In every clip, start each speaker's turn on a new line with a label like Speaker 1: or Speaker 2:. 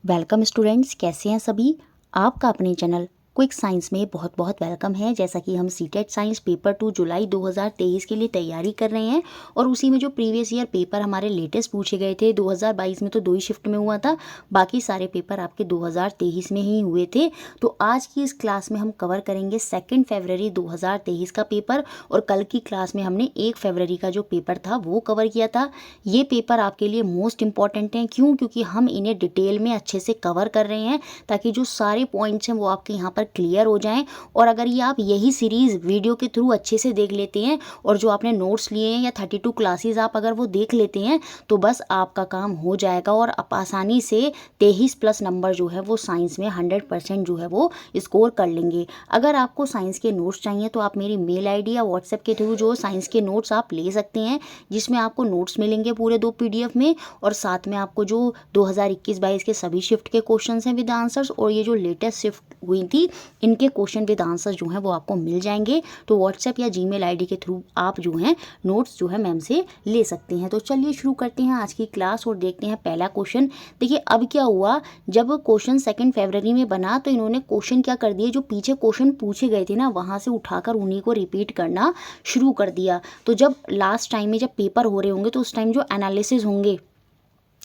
Speaker 1: Welcome students, कैसे हैं सभी। आपका अपने चैनल क्विक साइंस में बहुत बहुत वेलकम है। जैसा कि हम सीटेट साइंस पेपर 2 जुलाई 2023 के लिए तैयारी कर रहे हैं और उसी में जो प्रीवियस ईयर पेपर हमारे लेटेस्ट पूछे गए थे 2022 में तो 2 ही शिफ्ट में हुआ था, बाकी सारे पेपर आपके 2023 में ही हुए थे। तो आज की इस क्लास में हम कवर करेंगे 2 फरवरी 2023 का पेपर और कल की क्लास में हमने 1 फरवरी का जो पेपर था वो कवर किया था। ये पेपर आपके लिए मोस्ट इंपॉर्टेंट हैं। क्यों? क्योंकि हम इन्हें डिटेल में अच्छे से कवर कर रहे हैं ताकि जो सारे पॉइंट्स हैं वो आपके यहाँ पर क्लियर हो जाएं। और अगर ये आप यही सीरीज़ वीडियो के थ्रू अच्छे से देख लेते हैं और जो आपने नोट्स लिए हैं या 32 क्लासेस आप अगर वो देख लेते हैं तो बस आपका काम हो जाएगा और आप आसानी से 23+ नंबर जो है वो साइंस में 100% जो है वो स्कोर कर लेंगे। अगर आपको साइंस के नोट्स चाहिए तो आप मेरी मेल आईडी या व्हाट्सएप के थ्रू जो साइंस के नोट्स आप ले सकते हैं, जिसमें आपको नोट्स मिलेंगे पूरे 2 PDF में और साथ में आपको जो 2021-22 के सभी शिफ्ट के क्वेश्चन हैं विद आंसर्स और ये जो लेटेस्ट शिफ्ट हुई थी इनके क्वेश्चन विद आंसर्स जो हैं वो आपको मिल जाएंगे। तो व्हाट्सएप या जीमेल आईडी के थ्रू आप जो हैं नोट्स जो है मैम से ले सकते हैं। तो चलिए शुरू करते हैं आज की क्लास और देखते हैं पहला क्वेश्चन। देखिए अब क्या हुआ, जब क्वेश्चन 2 फरवरी में बना तो इन्होंने क्वेश्चन क्या कर दिए, जो पीछे क्वेश्चन पूछे गए थे ना वहाँ से उठाकर उन्हीं को रिपीट करना शुरू कर दिया। तो जब लास्ट टाइम में जब पेपर हो रहे होंगे तो उस टाइम जो एनालिसिस होंगे,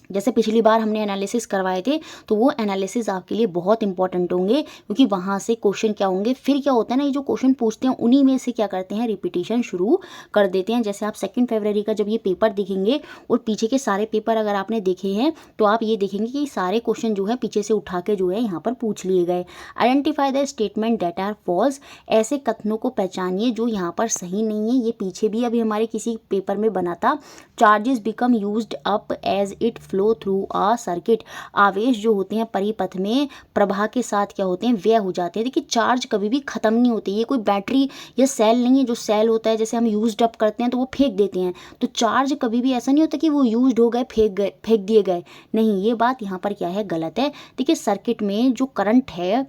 Speaker 1: जैसे पिछली बार हमने एनालिसिस करवाए थे, तो वो एनालिसिस आपके लिए बहुत इंपॉर्टेंट होंगे क्योंकि वहाँ से क्वेश्चन क्या होंगे, फिर क्या होता है ना, ये जो क्वेश्चन पूछते हैं उन्हीं में से क्या करते हैं रिपीटिशन शुरू कर देते हैं। जैसे आप 2 फरवरी का जब ये पेपर देखेंगे और पीछे के सारे पेपर अगर आपने देखे हैं तो आप ये देखेंगे कि सारे क्वेश्चन जो है पीछे से उठा के जो है यहाँ पर पूछ लिए गए। Identify the statement that are false, ऐसे कथनों को पहचानिए जो यहाँ पर सही नहीं है। ये पीछे भी अभी हमारे किसी पेपर में बना था। Charges become used up as it flow through a circuit, आवेश जो होते हैं परिपथ में प्रवाह के साथ क्या होते हैं, व्यय हो जाते हैं। देखिए चार्ज कभी भी खत्म नहीं होती, ये कोई बैटरी या सेल नहीं है। जो सेल होता है जैसे हम यूज्ड अप करते हैं तो वो फेंक देते हैं, तो चार्ज कभी भी ऐसा नहीं होता कि वो यूज्ड हो गए फेंक दिए गए, नहीं, ये बात यहाँ पर क्या है, गलत है। देखिए सर्किट में जो करंट है,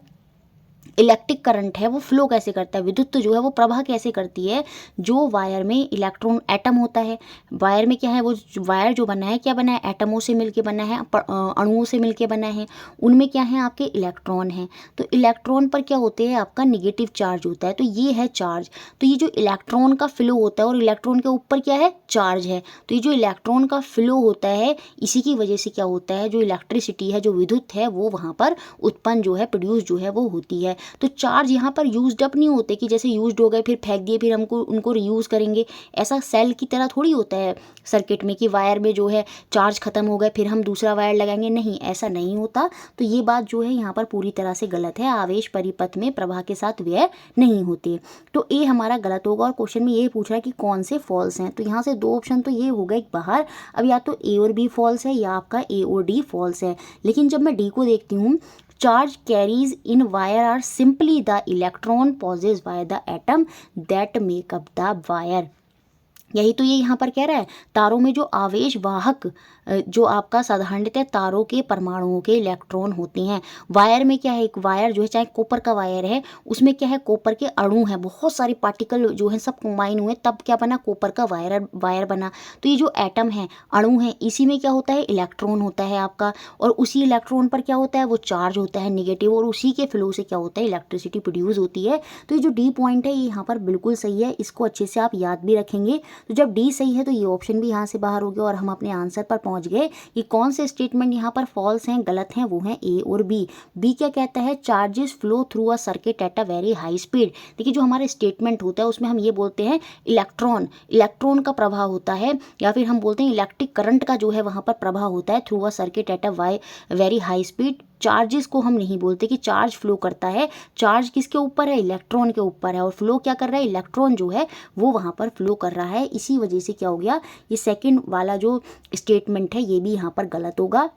Speaker 1: इलेक्ट्रिक करंट है, वो फ्लो कैसे करता है, विद्युत जो है वो प्रवाह कैसे करती है। जो वायर में इलेक्ट्रॉन एटम होता है, वायर में क्या है, वो वायर जो बना है क्या बना है, एटमों से मिलके बना है, अणुओं से मिलके बना है, उनमें क्या है आपके इलेक्ट्रॉन हैं। तो इलेक्ट्रॉन पर क्या होते हैं, आपका निगेटिव चार्ज होता है, तो ये है चार्ज। तो ये जो इलेक्ट्रॉन का फ्लो होता है और इलेक्ट्रॉन के ऊपर क्या है, चार्ज है, तो ये जो इलेक्ट्रॉन का फ्लो होता है इसी की वजह से क्या होता है, जो इलेक्ट्रिसिटी है, जो विद्युत है, वो वहाँ पर उत्पन्न जो है, प्रोड्यूस जो है वो होती है। तो चार्ज यहाँ पर यूज्ड अप नहीं होते कि जैसे यूज्ड हो गए फिर फेंक दिए फिर हमको उनको रीयूज़ करेंगे, ऐसा सेल की तरह थोड़ी होता है सर्किट में कि वायर में जो है चार्ज खत्म हो गए फिर हम दूसरा वायर लगाएंगे, नहीं, ऐसा नहीं होता। तो ये बात जो है यहाँ पर पूरी तरह से गलत है। आवेश परिपथ में प्रवाह के साथ व्यय नहीं होते, तो ए हमारा गलत होगा। और क्वेश्चन में ये पूछ रहा है कि कौन से फॉल्स हैं, तो यहाँ से 2 ऑप्शन तो ये हो गए बाहर। अब या तो ए और बी फॉल्स है या आपका ए और डी फॉल्स है। लेकिन जब मैं डी को देखती हूँ, charge carries in wire are simply the electron possessed by the atom that make up the wire। यही तो ये यहाँ पर कह रहा है, तारों में जो आवेश वाहक जो आपका साधारणतः तारों के परमाणुओं के इलेक्ट्रॉन होते हैं। वायर में क्या है, एक वायर जो है चाहे कॉपर का वायर है उसमें क्या है, कॉपर के अणु हैं, बहुत सारे पार्टिकल जो हैं सब कंबाइन हुए तब क्या बना, कॉपर का वायर बना। तो ये जो एटम है, अणु है, इसी में क्या होता है, इलेक्ट्रॉन होता है आपका, और उसी इलेक्ट्रॉन पर क्या होता है, वो चार्ज होता है निगेटिव, और उसी के फ्लो से क्या होता है, इलेक्ट्रिसिटी प्रोड्यूस होती है। तो ये जो डी पॉइंट है ये यहाँ पर बिल्कुल सही है, इसको अच्छे से आप याद भी रखेंगे। तो जब डी सही है तो ये ऑप्शन भी यहाँ से बाहर हो गया और हम अपने आंसर पर पहुँच गए कि कौन से स्टेटमेंट यहाँ पर फॉल्स हैं, गलत हैं, वो हैं ए और बी। बी क्या कहता है, charges flow through a circuit at a very high speed. देखिए जो हमारे स्टेटमेंट होता है उसमें हम ये बोलते हैं इलेक्ट्रॉन का प्रभाव होता है, या फिर हम बोलते हैं इलेक्ट्रिक करंट का जो है वहाँ पर प्रभाव होता है through a circuit at a very high speed. Charges को हम नहीं बोलते कि चार्ज फ्लो करता है, चार्ज किसके ऊपर है, इलेक्ट्रॉन के ऊपर है, और फ्लो क्या कर रहा है, इलेक्ट्रॉन जो है वो वहाँ पर फ्लो कर रहा है। इसी वजह से क्या हो गया, ये सेकंड वाला जो स्टेटमेंट है ये भी यहाँ पर गलत होगा।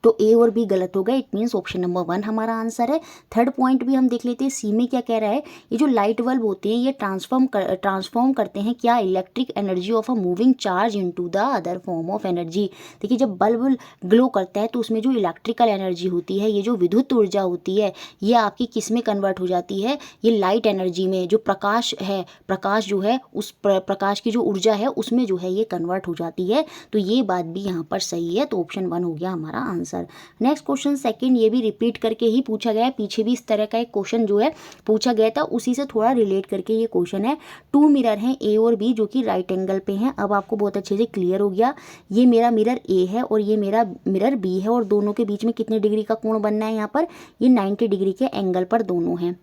Speaker 1: तो ए और बी गलत हो गए, इट मीन्स ऑप्शन नंबर 1 हमारा आंसर है। थर्ड पॉइंट भी हम देख लेते हैं, सी में क्या कह रहा है, ये जो लाइट बल्ब होते हैं ये ट्रांसफॉर्म करते हैं क्या, electric energy of a moving charge into the other form of energy. देखिए जब बल्ब ग्लो करता है तो उसमें जो इलेक्ट्रिकल एनर्जी होती है, ये जो विद्युत ऊर्जा होती है, ये आपकी किस में कन्वर्ट हो जाती है, ये लाइट एनर्जी में, जो प्रकाश है, प्रकाश जो है उस प्रकाश की जो ऊर्जा है उसमें जो है ये कन्वर्ट हो जाती है। तो ये बात भी यहाँ पर सही है, तो ऑप्शन 1 हो गया हमारा answer. Answer. Next question second, ये भी रिपीट करके ही पूछा गया है, पीछे भी इस तरह का एक क्वेश्चन जो है पूछा गया था, उसी से थोड़ा रिलेट करके ये क्वेश्चन है। 2 मिरर हैं ए और बी जो कि राइट एंगल पे हैं। अब आपको बहुत अच्छे से क्लियर हो गया, ये मेरा मिरर ए है और ये मेरा मिरर बी है और दोनों के बीच में कितने डिग्री का कोण बनना है यहाँ पर, ये 90 डिग्री के एंगल पर दोनों हैं।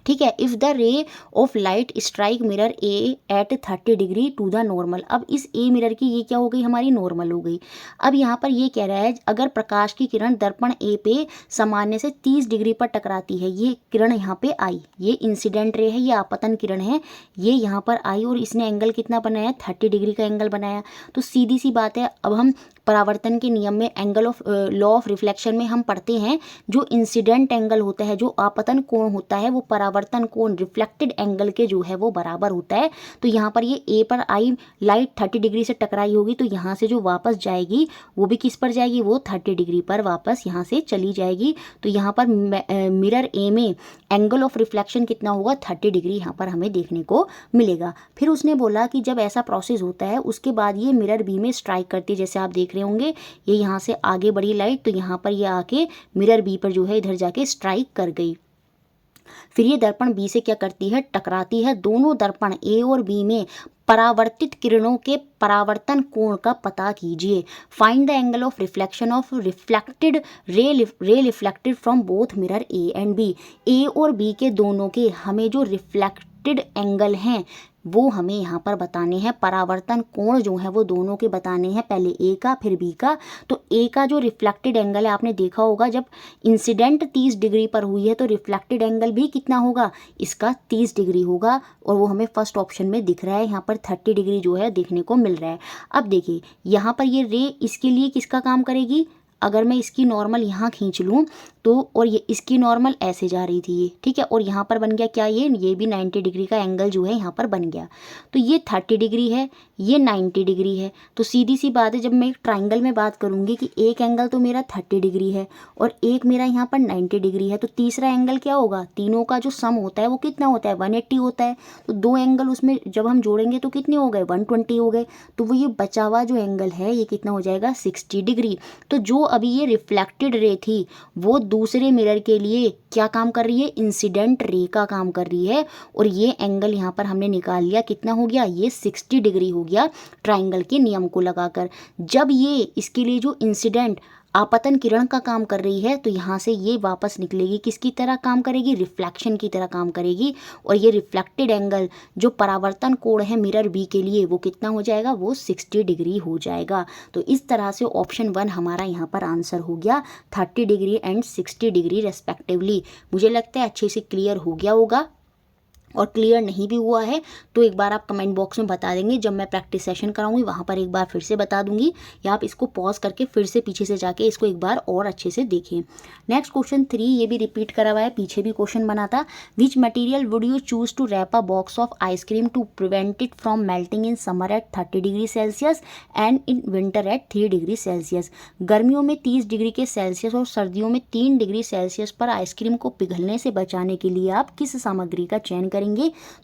Speaker 1: ठीक है। If the ray of light strike mirror A at 30 degree to the normal. अब इस ए मिरर की ये क्या हो गई, हमारी नॉर्मल हो गई। अब यहाँ पर ये कह रहा है अगर प्रकाश की किरण दर्पण ए पे सामान्य से 30 डिग्री पर टकराती है, ये किरण यहाँ पे आई, ये इंसिडेंट रे है, ये आपतन किरण है, ये यहाँ पर आई और इसने एंगल कितना बनाया, 30 डिग्री का एंगल बनाया। तो सीधी सी बात है, अब हम परावर्तन के नियम में angle of law of reflection में हम पढ़ते हैं, जो इंसिडेंट एंगल होता है, जो आपतन कोण होता है, वो परावर्तन कोण रिफ्लेक्टेड एंगल के जो है वो बराबर होता है। तो यहाँ पर ये ए पर आई लाइट 30 डिग्री से टकराई होगी, तो यहाँ से जो वापस जाएगी वो भी किस पर जाएगी, वो 30 डिग्री पर वापस यहाँ से चली जाएगी। तो यहाँ पर मिरर ए में एंगल ऑफ रिफ्लेक्शन कितना होगा, 30 डिग्री यहाँ पर हमें देखने को मिलेगा। फिर उसने बोला कि जब ऐसा प्रोसेस होता है उसके बाद ये मिरर बी में स्ट्राइक करती है, जैसे आप देख रहे होंगे ये यहाँ से आगे बढ़ी लाइट, तो यहाँ पर ये आके मिरर बी पर जो है इधर जाके स्ट्राइक कर गई। फिर ये दर्पण बी से क्या करती है, टकराती है। दोनों दर्पण ए और बी में परावर्तित किरणों के परावर्तन कोण का पता कीजिए। Find the angle of reflection of reflected ray reflected from both mirror A and B. A और बी के दोनों के हमें जो रिफ्लेक्टेड एंगल हैं वो हमें यहाँ पर बताने हैं, परावर्तन कोण जो है वो दोनों के बताने हैं, पहले ए का फिर बी का। तो ए का जो रिफ्लेक्टेड एंगल है, आपने देखा होगा जब इंसिडेंट 30 डिग्री पर हुई है तो रिफ्लेक्टेड एंगल भी कितना होगा, इसका 30 डिग्री होगा और वो हमें फर्स्ट ऑप्शन में दिख रहा है, यहाँ पर 30 डिग्री जो है देखने को मिल रहा है। अब देखिए यहाँ पर ये रे इसके लिए किसका काम करेगी, अगर मैं इसकी नॉर्मल यहाँ खींच लूँ तो, और ये इसकी नॉर्मल ऐसे जा रही थी ये, ठीक है, और यहाँ पर बन गया क्या, ये भी 90 डिग्री का एंगल जो है यहाँ पर बन गया। तो ये 30 डिग्री है, ये 90 डिग्री है। तो सीधी सी बात है, जब मैं एक ट्राइंगल में बात करूँगी कि एक एंगल तो मेरा 30 डिग्री है और एक मेरा यहाँ पर 90 डिग्री है, तो तीसरा एंगल क्या होगा, तीनों का जो सम होता है वो कितना होता है, 180 होता है। तो दो एंगल उसमें जब हम जोड़ेंगे तो कितने हो गए, 120 हो गए। तो वो ये बचा हुआ जो एंगल है ये कितना हो जाएगा, 60 डिग्री। तो जो अभी ये रिफ्लेक्टेड रे थी वो दूसरे मिरर के लिए क्या काम कर रही है, इंसिडेंट रे का काम कर रही है, और ये एंगल यहाँ पर हमने निकाल लिया, कितना हो गया, ये 60 डिग्री हो गया ट्राइंगल के नियम को लगाकर। जब ये इसके लिए जो इंसिडेंट आपतन किरण का काम कर रही है तो यहाँ से ये वापस निकलेगी, किसकी तरह काम करेगी, रिफ्लेक्शन की तरह काम करेगी, और ये रिफ्लेक्टेड एंगल जो परावर्तन कोण है मिरर बी के लिए वो कितना हो जाएगा, वो 60 डिग्री हो जाएगा। तो इस तरह से ऑप्शन 1 हमारा यहाँ पर आंसर हो गया, 30 डिग्री एंड 60 डिग्री रेस्पेक्टिवली। मुझे लगता है अच्छे से क्लियर हो गया होगा, और क्लियर नहीं भी हुआ है तो एक बार आप कमेंट बॉक्स में बता देंगे, जब मैं प्रैक्टिस सेशन कराऊंगी वहाँ पर एक बार फिर से बता दूंगी, या आप इसको पॉज करके फिर से पीछे से जाके इसको एक बार और अच्छे से देखें। नेक्स्ट क्वेश्चन 3, ये भी रिपीट करा हुआ है, पीछे भी क्वेश्चन बना था। Which material would you choose to wrap a box of ice cream to prevent it from melting in summer at 30 degree Celsius and in winter at 3 degree Celsius. गर्मियों में 30 डिग्री के सेल्सियस और सर्दियों में 3 डिग्री सेल्सियस पर ice cream को पिघलने से बचाने के लिए आप किस सामग्री का चयन करेंगे।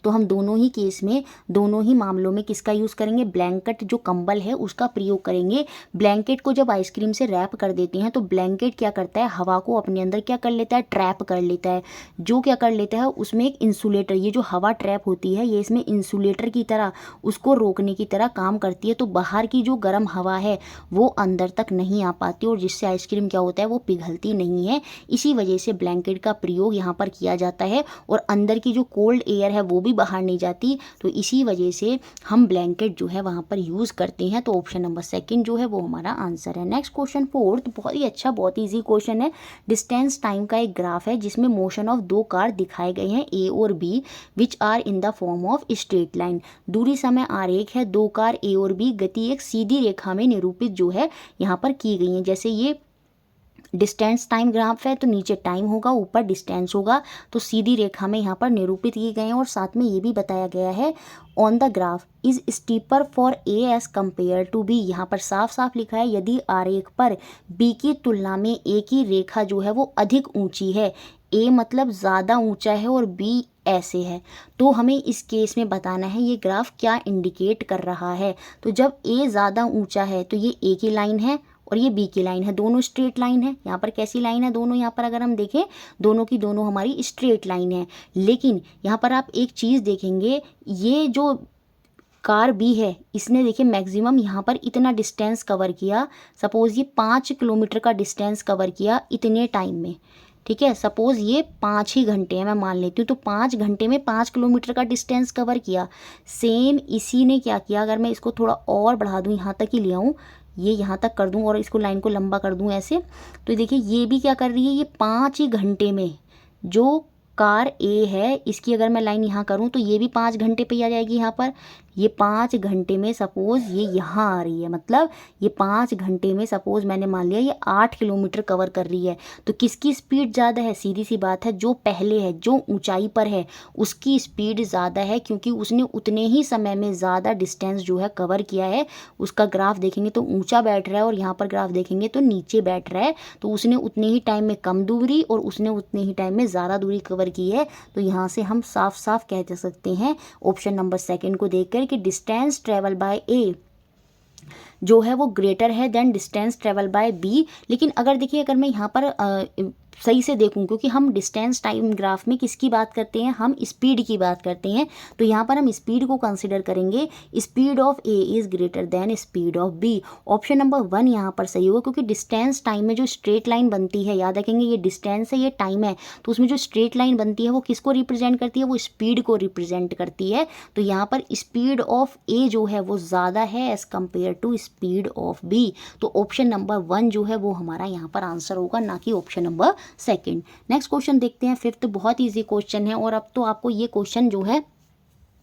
Speaker 1: तो हम दोनों ही केस में, दोनों ही मामलों में किसका यूज़ करेंगे, ब्लैंकेट जो कंबल है उसका प्रयोग करेंगे। ब्लैंकेट को जब आइसक्रीम से रैप कर देते हैं तो ब्लैंकेट क्या करता है, हवा को अपने अंदर क्या कर लेता है, ट्रैप कर लेता है। जो क्या कर लेता है, उसमें एक इंसुलेटर, ये जो हवा ट्रैप होती है ये इसमें इंसुलेटर की तरह उसको रोकने की तरह काम करती है। तो बाहर की जो गर्म हवा है वो अंदर तक नहीं आ पाती और जिससे आइसक्रीम क्या होता है, वो पिघलती नहीं है। इसी वजह से ब्लैंकेट का प्रयोग यहाँ पर किया जाता है, और अंदर की जो कोल्ड एयर है वो भी बाहर नहीं जाती, तो इसी वजह से हम ब्लैंकेट जो है वहाँ पर यूज़ करते हैं। तो ऑप्शन नंबर 2 जो है वो हमारा आंसर है। नेक्स्ट क्वेश्चन 4, बहुत ही अच्छा, बहुत ईजी क्वेश्चन है। डिस्टेंस टाइम का एक ग्राफ है जिसमें मोशन ऑफ 2 कार दिखाए गए हैं ए और B, which are in the form of straight line. दूरी समय आरेख है, 2 कार ए और बी गति एक सीधी रेखा में निरूपित जो है यहाँ पर की गई है। जैसे ये डिस्टेंस टाइम ग्राफ है तो नीचे टाइम होगा, ऊपर डिस्टेंस होगा, तो सीधी रेखा में यहाँ पर निरूपित किए गए हैं। और साथ में ये भी बताया गया है, on the graph is steeper for A as compare to B. यहाँ पर साफ साफ लिखा है, यदि आरेख पर बी की तुलना में ए की रेखा जो है वो अधिक ऊंची है, ए मतलब ज़्यादा ऊंचा है और बी ऐसे है, तो हमें इस केस में बताना है ये ग्राफ क्या इंडिकेट कर रहा है। तो जब ए ज़्यादा ऊंचा है तो ये ए की लाइन है, और ये बी की लाइन है, दोनों स्ट्रेट लाइन है। यहाँ पर कैसी लाइन है, दोनों यहाँ पर अगर हम देखें दोनों की दोनों हमारी स्ट्रेट लाइन है। लेकिन यहाँ पर आप एक चीज़ देखेंगे, ये जो कार बी है इसने देखिए मैक्सिमम यहाँ पर इतना डिस्टेंस कवर किया, सपोज़ ये 5 किलोमीटर का डिस्टेंस कवर किया इतने टाइम में, ठीक है। सपोज़ ये 5 ही घंटे हैं, मैं मान लेती हूँ, तो 5 घंटे में 5 किलोमीटर का डिस्टेंस कवर किया। सेम इसी ने क्या किया, अगर मैं इसको थोड़ा और बढ़ा दूँ, यहाँ तक ही ले आऊँ, ये यहाँ तक कर दूँ और इसको लाइन को लंबा कर दूँ ऐसे, तो देखिए ये भी क्या कर रही है, ये 5 ही घंटे में जो कार ए है इसकी अगर मैं लाइन यहाँ करूँ तो ये भी 5 घंटे पे आ जाएगी। यहाँ पर ये 5 घंटे में सपोज़ ये यहाँ आ रही है, मतलब ये 5 घंटे में सपोज़ मैंने मान लिया ये 8 किलोमीटर कवर कर रही है। तो किसकी स्पीड ज़्यादा है, सीधी सी बात है, जो पहले है, जो ऊंचाई पर है उसकी स्पीड ज़्यादा है, क्योंकि उसने उतने ही समय में ज़्यादा डिस्टेंस जो है कवर किया है। उसका ग्राफ देखेंगे तो ऊँचा बैठ रहा है और यहाँ पर ग्राफ देखेंगे तो नीचे बैठ रहा है। तो उसने उतने ही टाइम में कम दूरी और उसने उतने ही टाइम में ज़्यादा दूरी कवर की है। तो यहाँ से हम साफ साफ कह सकते हैं ऑप्शन नंबर सेकंड को देखकर कि डिस्टेंस ट्रेवल बाय ए जो है वो ग्रेटर है than distance travel by B. लेकिन अगर देखिए अगर मैं यहाँ पर सही से देखूं, क्योंकि हम डिस्टेंस टाइम ग्राफ में किसकी बात करते हैं, हम स्पीड की बात करते हैं, तो यहाँ पर हम स्पीड को कंसिडर करेंगे। Speed of A is greater than speed of B. Option number 1 यहाँ पर सही होगा, क्योंकि डिस्टेंस टाइम में जो स्ट्रेट लाइन बनती है, याद रखेंगे ये डिस्टेंस है ये टाइम है, तो उसमें जो स्ट्रेट लाइन बनती है वो किसको रिप्रेजेंट करती है, वो स्पीड को रिप्रेजेंट करती है। तो यहाँ पर स्पीड ऑफ ए जो है वो ज़्यादा है as compare to speed of B. तो ऑप्शन नंबर 1 जो है वो हमारा यहाँ पर आंसर होगा, ना कि option number second. Next question देखते हैं, फिफ्थ। बहुत इजी क्वेश्चन है और अब तो आपको ये क्वेश्चन जो है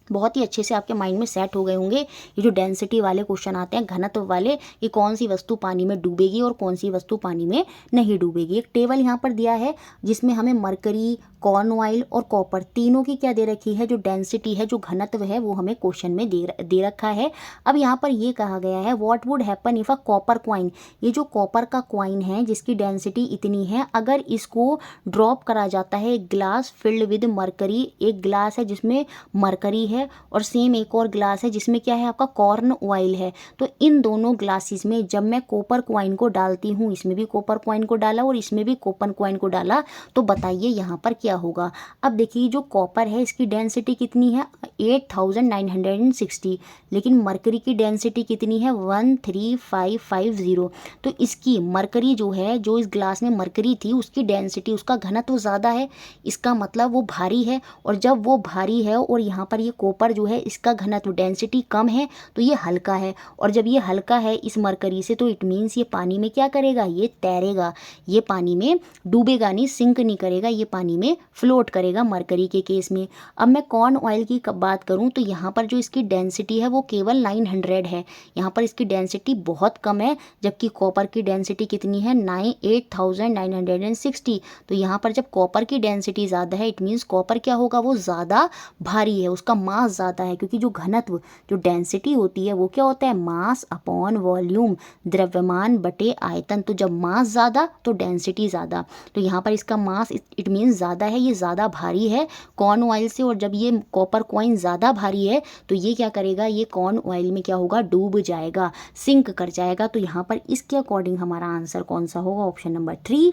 Speaker 1: बहुत ही अच्छे से आपके माइंड में सेट हो गए होंगे। ये जो डेंसिटी वाले क्वेश्चन आते हैं, घनत्व वाले, कि कौन सी वस्तु पानी में डूबेगी और कौन सी वस्तु पानी में नहीं डूबेगी। एक टेबल यहाँ पर दिया है जिसमें हमें मरकरी, कॉर्न ऑयल और कॉपर तीनों की क्या दे रखी है, जो डेंसिटी है, जो घनत्व है, वो हमें क्वेश्चन में दे रखा है। अब यहाँ पर ये कहा गया है what would happen if a copper coin, ये जो कॉपर का क्वाइन है जिसकी डेंसिटी इतनी है, अगर इसको ड्रॉप करा जाता है एक ग्लास फिल्ड विद मरकरी, एक ग्लास है जिसमें मरकरी है और सेम एक और ग्लास है जिसमें क्या है, आपका कॉर्न ऑयल है। तो इन दोनों ग्लासेस में जब मैं कॉपर क्वाइन को डालती हूँ, इसमें भी कॉपर क्वाइन को डाला और इसमें भी कॉपर क्वाइन को डाला, तो बताइए यहाँ पर क्या होगा। अब देखिए जो कॉपर है इसकी डेंसिटी कितनी है, 8960, लेकिन मरकरी की डेंसिटी कितनी है, 13550। तो इसकी मरकरी जो है, जो इस ग्लास में मरकरी थी उसकी डेंसिटी, उसका घनत्व ज़्यादा है, इसका मतलब वो भारी है। और जब वो भारी है और यहाँ पर ये कॉपर जो है इसका घनत्व डेंसिटी कम है, तो ये हल्का है। और जब ये हल्का है इस मरकरी से, तो इट मीन्स ये पानी में क्या करेगा, ये तैरेगा, ये पानी में डूबेगा नहीं, सिंक नहीं करेगा, ये पानी में फ्लोट करेगा मरकरी के केस में। अब मैं कॉर्न ऑयल की बात करूं तो यहाँ पर जो इसकी डेंसिटी है वो केवल 900 है, यहाँ पर इसकी डेंसिटी बहुत कम है, जबकि कॉपर की डेंसिटी कितनी है, 8960। तो यहाँ पर जब कॉपर की डेंसिटी ज़्यादा है, इट मीन्स कॉपर क्या होगा, वो ज़्यादा भारी है, उसका मास ज़्यादा है, क्योंकि जो घनत्व, जो डेंसिटी होती है वो क्या होता है, मास अपॉन वॉल्यूम, द्रव्यमान बटे आयतन। तो जब मास ज़्यादा तो डेंसिटी ज़्यादा, तो यहाँ पर इसका मास इट मीन्स ज़्यादा है, ये ज़्यादा भारी है कॉर्न ऑयल से। और जब ये कॉपर कॉइन ज़्यादा भारी है तो ये क्या करेगा, ये कॉर्न ऑयल में क्या होगा, डूब जाएगा, सिंक कर जाएगा। तो यहाँ पर इसके अकॉर्डिंग हमारा आंसर कौन सा होगा, ऑप्शन नंबर 3।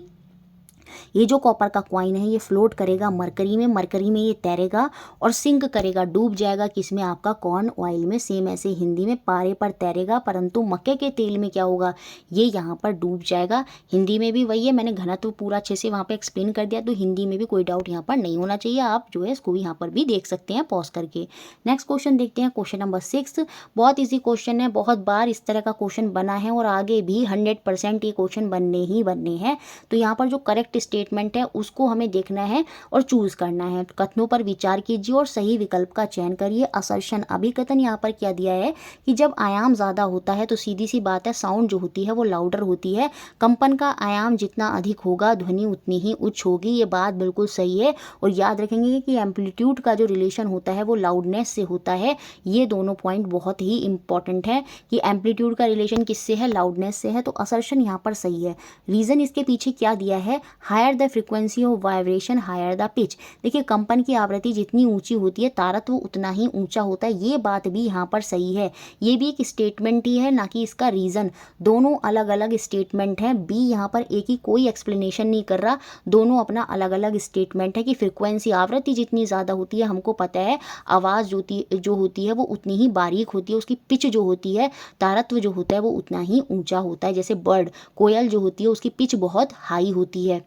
Speaker 1: ये जो कॉपर का क्वाइन है ये फ्लोट करेगा मरकरी में, मरकरी में ये तैरेगा और सिंक करेगा, डूब जाएगा किसमें, आपका कॉर्न ऑयल में। सेम ऐसे हिंदी में पारे पर तैरेगा, परंतु मक्के के तेल में क्या होगा, ये यहाँ पर डूब जाएगा। हिंदी में भी वही है, मैंने घनत्व पूरा अच्छे से वहाँ पे एक्सप्लेन कर दिया, तो हिंदी में भी कोई डाउट यहाँ पर नहीं होना चाहिए। आप जो है इसको भी यहाँ पर भी देख सकते हैं पॉज करके। नेक्स्ट क्वेश्चन देखते हैं, क्वेश्चन नंबर 6। बहुत ईजी क्वेश्चन है, बहुत बार इस तरह का क्वेश्चन बना है और आगे भी 100% ये क्वेश्चन बनने ही बनने हैं। तो यहाँ पर जो करेक्ट स्टेटमेंट है उसको हमें देखना है और चूज करना है। कथनों पर विचार कीजिए और सही विकल्प का चयन करिए। असर्शन, अभिकथन यहाँ पर क्या दिया है कि जब आयाम ज़्यादा होता है तो सीधी सी बात है साउंड जो होती है वो लाउडर होती है। कंपन का आयाम जितना अधिक होगा ध्वनि उतनी ही उच्च होगी, ये बात बिल्कुल सही है। और याद रखेंगे कि एम्पलीट्यूड का जो रिलेशन होता है वो लाउडनेस से होता है। ये दोनों पॉइंट बहुत ही इंपॉर्टेंट है कि एम्पलीट्यूड का रिलेशन किससे है, लाउडनेस से है। तो असर्शन यहाँ पर सही है। रीज़न इसके पीछे क्या दिया है, higher the frequency of vibration higher the pitch. देखिए कंपन की आवृत्ति जितनी ऊंची होती है तारत्व उतना ही ऊंचा होता है, ये बात भी यहाँ पर सही है। ये भी एक स्टेटमेंट ही है, ना कि इसका रीज़न। दोनों अलग अलग स्टेटमेंट हैं। बी यहाँ पर एक ही कोई एक्सप्लेनेशन नहीं कर रहा, दोनों अपना अलग अलग स्टेटमेंट है कि फ्रिक्वेंसी आवृत्ति जितनी ज़्यादा होती है हमको पता है आवाज़ जो होती है वो उतनी ही बारीक होती है, उसकी पिच जो होती है तारत्व जो होता है वो उतना ही ऊंचा होता है। जैसे बर्ड कोयल जो होती है उसकी पिच बहुत हाई होती है,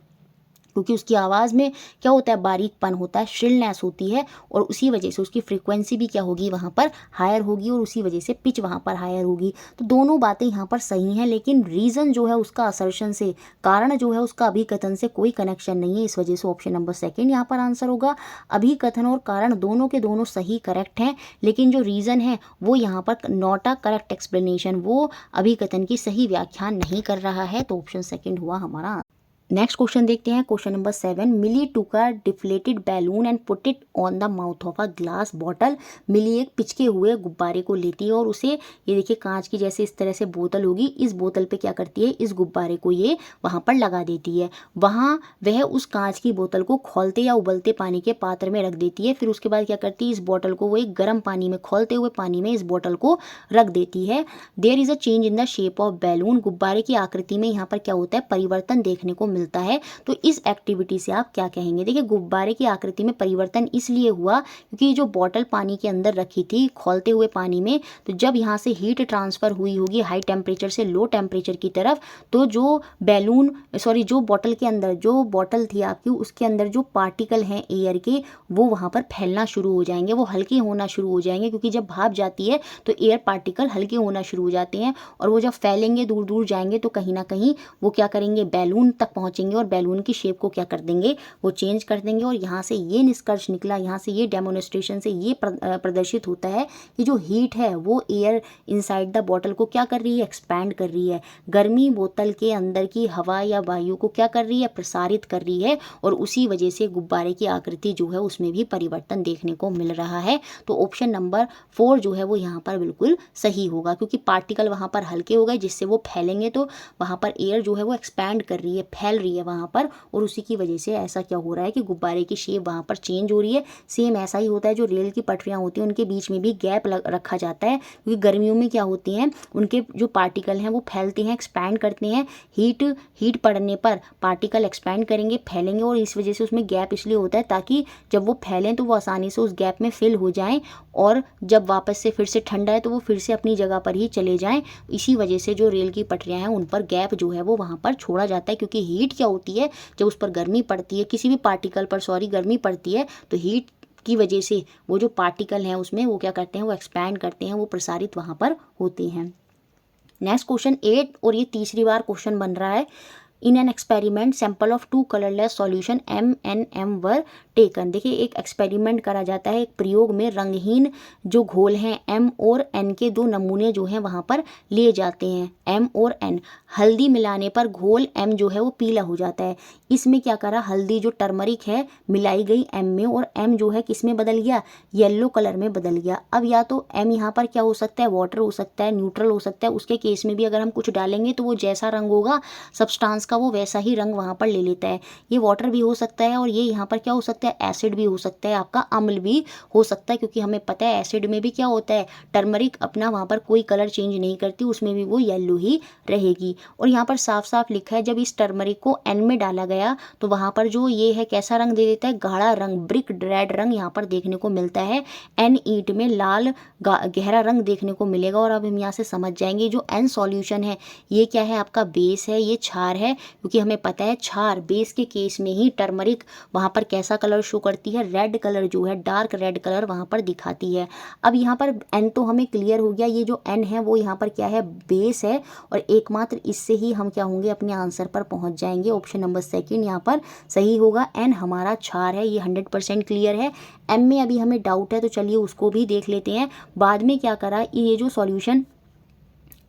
Speaker 1: क्योंकि उसकी आवाज़ में क्या होता है बारीकपन होता है, श्रिलनेस होती है, और उसी वजह से उसकी फ्रीक्वेंसी भी क्या होगी वहाँ पर हायर होगी, और उसी वजह से पिच वहाँ पर हायर होगी। तो दोनों बातें यहाँ पर सही हैं, लेकिन रीज़न जो है उसका असर्शन से, कारण जो है उसका अभिकथन से कोई कनेक्शन नहीं है। इस वजह से ऑप्शन नंबर सेकेंड यहाँ पर आंसर होगा। अभिकथन और कारण दोनों के दोनों सही करेक्ट हैं, लेकिन जो रीज़न है वो यहाँ पर नॉट अ करेक्ट एक्सप्लेनेशन, वो अभिकथन की सही व्याख्यान नहीं कर रहा है। तो ऑप्शन सेकेंड हुआ हमारा। नेक्स्ट क्वेश्चन देखते हैं, question number 7। Mili took a deflated balloon and put it on the mouth of a glass bottle. Mili एक पिचके हुए गुब्बारे को लेती है और उसे, ये देखिए कांच की जैसे इस तरह से बोतल होगी, इस बोतल पे क्या करती है, इस गुब्बारे को ये वहाँ पर लगा देती है। वहाँ वह उस कांच की बोतल को खौलते या उबलते पानी के पात्र में रख देती है। फिर उसके बाद क्या करती है, इस बोतल को वो एक गर्म पानी में, खौलते हुए पानी में इस बोतल को रख देती है। There is a change in the shape of balloon. गुब्बारे की आकृति में यहाँ पर क्या होता है, परिवर्तन देखने को मिलता है। तो इस एक्टिविटी से आप क्या कहेंगे। देखिए गुब्बारे की आकृति में परिवर्तन इसलिए हुआ क्योंकि जो बोतल पानी के अंदर रखी थी खौलते हुए पानी में, तो जब यहाँ से हीट ट्रांसफर हुई होगी हाई टेम्परेचर से लो टेम्परेचर की तरफ, तो जो जो बोतल के अंदर, जो बोतल थी आपकी, उसके अंदर जो पार्टिकल हैं एयर के, वो वहाँ पर फैलना शुरू हो जाएंगे, वो हल्के होना शुरू हो जाएंगे, क्योंकि जब भाप जाती है तो एयर पार्टिकल हल्के होना शुरू हो जाते हैं, और वो जब फैलेंगे दूर दूर जाएंगे तो कहीं ना कहीं वो क्या करेंगे, बैलून तक पहुँचेंगे, और बैलून की शेप को क्या कर देंगे, वो चेंज कर देंगे। और यहाँ से ये निष्कर्ष निकला, यहाँ से ये डेमोन्स्ट्रेशन से ये प्रदर्शित होता है कि जो हीट है वो एयर इनसाइड द बॉटल को क्या कर रही है, एक्सपैंड कर रही है। गर्मी बोतल के अंदर की हवा या वायु को क्या कर रही है, प्रसारित कर रही है, और उसी वजह से गुब्बारे की आकृति जो है उसमें भी परिवर्तन देखने को मिल रहा है। तो ऑप्शन नंबर 4 जो है वो यहाँ पर बिल्कुल सही होगा, क्योंकि पार्टिकल वहाँ पर हल्के हो गए जिससे वो फैलेंगे, तो वहाँ पर एयर जो है वो एक्सपैंड कर रही है, फैल रही है वहाँ पर, और उसी की वजह से ऐसा क्या हो रहा है कि गुब्बारे की शेप वहाँ पर चेंज हो रही है। सेम ऐसा ही होता है जो रेल की पटरियाँ होती हैं उनके बीच में भी गैप रखा जाता है, क्योंकि गर्मियों में क्या होती हैं, उनके जो पार्टिकल हैं वो फैलते हैं, एक्सपैंड करते हैं। हीट पड़ने पर पार्टिकल एक्सपैंड करेंगे, फैलेंगे, और इस वजह से उसमें गैप इसलिए होता है ताकि जब वो फैलें तो वो आसानी से उस गैप में फिल हो जाएं, और जब वापस से फिर से ठंडा है तो वो फिर से अपनी जगह पर ही चले जाएं। इसी वजह से जो रेल की पटरियाँ हैं उन पर गैप जो है वो वहाँ पर छोड़ा जाता है, क्योंकि हीट क्या होती है, जब उस पर गर्मी पड़ती है, किसी भी पार्टिकल पर गर्मी पड़ती है, तो हीट की वजह से वो जो पार्टिकल हैं उसमें वो क्या करते हैं, वो एक्सपैंड करते हैं, वो प्रसारित वहाँ पर होते हैं। नेक्स्ट क्वेश्चन 8, और ये तीसरी बार क्वेश्चन बन रहा है। In an experiment sample of 2 colourless solution MnM were taken. देखिए एक एक्सपेरिमेंट करा जाता है, एक प्रयोग में रंगहीन जो घोल हैं M और N के 2 नमूने जो हैं वहाँ पर लिए जाते हैं, M और N। हल्दी मिलाने पर घोल M जो है वो पीला हो जाता है। इसमें क्या करा, हल्दी जो टर्मरिक है मिलाई गई M में, और M जो है किस में बदल गया, येलो कलर में बदल गया। अब या तो M यहाँ पर क्या हो सकता है, वाटर हो सकता है, न्यूट्रल हो सकता है। उसके केस में भी अगर हम कुछ डालेंगे तो वो जैसा रंग होगा सब्सटेंस का वो वैसा ही रंग वहाँ पर ले लेता है। ये वाटर भी हो सकता है, और ये यहाँ पर क्या हो सकता है, एसिड भी हो सकता है, आपका अम्ल भी हो सकता है, क्योंकि हमें पता है एसिड में भी क्या होता है, टर्मरिक अपना वहाँ पर कोई कलर चेंज नहीं करती, उसमें भी वो येलो ही रहेगी। और यहाँ पर साफ साफ लिखा है जब इस टर्मरिक को N में डाला गया तो वहाँ पर जो ये है कैसा रंग दे देता है, गाढ़ा रंग, ब्रिक रेड रंग यहाँ पर देखने को मिलता है। N ईंट में लाल गहरा रंग देखने को मिलेगा। और अब हम यहाँ से समझ जाएंगे जो N सॉल्यूशन है ये क्या है, आपका बेस है, ये क्षार है, क्योंकि हमें पता है क्षार बेस के केस में ही टर्मरिक वहाँ पर कैसा कलर शो करती है, रेड कलर जो है, डार्क रेड कलर वहाँ पर दिखाती है। अब यहाँ पर N तो हमें क्लियर हो गया, ये जो N है वो यहाँ पर क्या है, बेस है, और एकमात्र इससे ही हम क्या होंगे, अपने आंसर पर पहुँच जाएंगे। ऑप्शन नंबर सेकेंड यहाँ पर सही होगा। N हमारा क्षार है, ये 100% क्लियर है। M में अभी हमें डाउट है, तो चलिए उसको भी देख लेते हैं। बाद में क्या करा, ये जो solution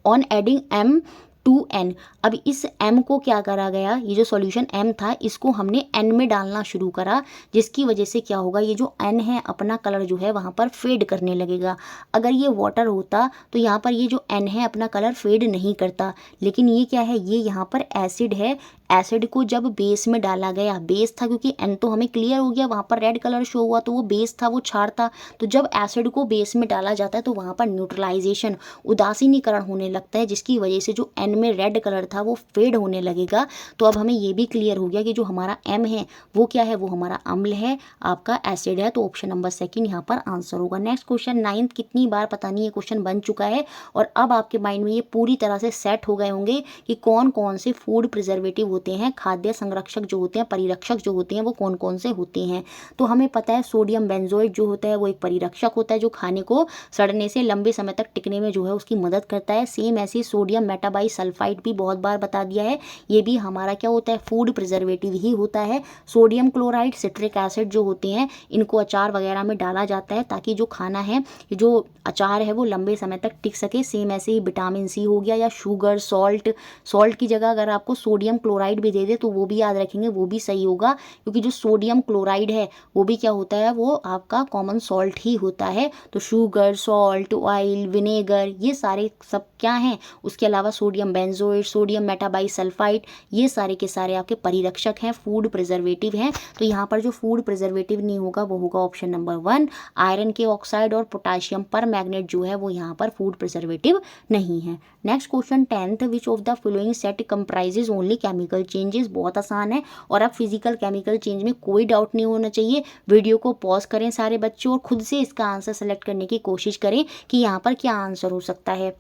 Speaker 1: on adding M to N, अब इस M को क्या करा गया, ये जो सॉल्यूशन M था इसको हमने N में डालना शुरू करा, जिसकी वजह से क्या होगा, ये जो N है अपना कलर जो है वहाँ पर फेड करने लगेगा। अगर ये वाटर होता तो यहाँ पर ये जो N है अपना कलर फेड नहीं करता, लेकिन ये क्या है, ये यहाँ पर एसिड है। एसिड को जब बेस में डाला गया, बेस था क्योंकि एन तो हमें क्लियर हो गया, वहाँ पर रेड कलर शो हुआ तो वो बेस था, वो क्षार था। तो जब एसिड को बेस में डाला जाता है तो वहाँ पर न्यूट्रलाइजेशन, उदासीनीकरण होने लगता है, जिसकी वजह से जो एन में रेड कलर था वो फेड होने लगेगा। तो अब हमें ये भी क्लियर हो गया कि जो हमारा एम है वो क्या है, वो हमारा अम्ल है, आपका एसिड है। तो ऑप्शन नंबर सेकंड यहाँ पर आंसर होगा। नेक्स्ट क्वेश्चन, 9th कितनी बार पता नहीं ये क्वेश्चन बन चुका है और अब आपके माइंड में ये पूरी तरह से सेट हो गए होंगे कि कौन कौन से फूड प्रिजर्वेटिव होते हैं, खाद्य संरक्षक जो होते हैं, परिरक्षक जो होते हैं, वो कौन कौन से होते हैं। तो हमें पता है सोडियम बेंजोएट जो होता है वो एक परिरक्षक होता है, जो खाने को सड़ने से लंबे समय तक टिकने में जो है उसकी मदद करता है। सेम ऐसे सोडियम मेटाबाइसल्फाइड भी बहुत बार बता दिया है, ये भी हमारा क्या होता है, फूड प्रिजर्वेटिव ही होता है। सोडियम क्लोराइड, सिट्रिक एसिड जो होते हैं, इनको अचार वगैरह में डाला जाता है ताकि जो खाना है, जो अचार है, वो लंबे समय तक टिक सके। सेम ऐसे ही विटामिन सी हो गया, या शुगर, सॉल्ट की जगह अगर आपको सोडियम क्लोराइड भी दे दे तो वो भी याद रखेंगे, वो भी सही होगा, क्योंकि जो सोडियम क्लोराइड है वो भी क्या होता है, वो आपका कॉमन सॉल्ट ही होता है। तो शुगर, सॉल्ट, ऑयल, विनेगर, ये सारे सब क्या हैं। उसके अलावा सोडियम बेंजोएट, सोडियम मेटाबाइसल्फाइड, ये सारे के सारे आपके परिरक्षक हैं, फूड प्रिजर्वेटिव हैं। तो यहाँ पर जो फूड प्रिजर्वेटिव नहीं होगा वो होगा ऑप्शन नंबर 1, आयरन के ऑक्साइड और पोटाशियम पर मैग्नेट जो है वो यहाँ पर फूड प्रिजर्वेटिव नहीं है। Next question, 10th, which of the following set comprises only chemical changes. बहुत आसान है और अब फिजिकल केमिकल चेंज में कोई डाउट नहीं होना चाहिए। वीडियो को पॉज करें सारे बच्चों और खुद से इसका आंसर सेलेक्ट करने की कोशिश करें कि यहाँ पर क्या आंसर हो सकता है,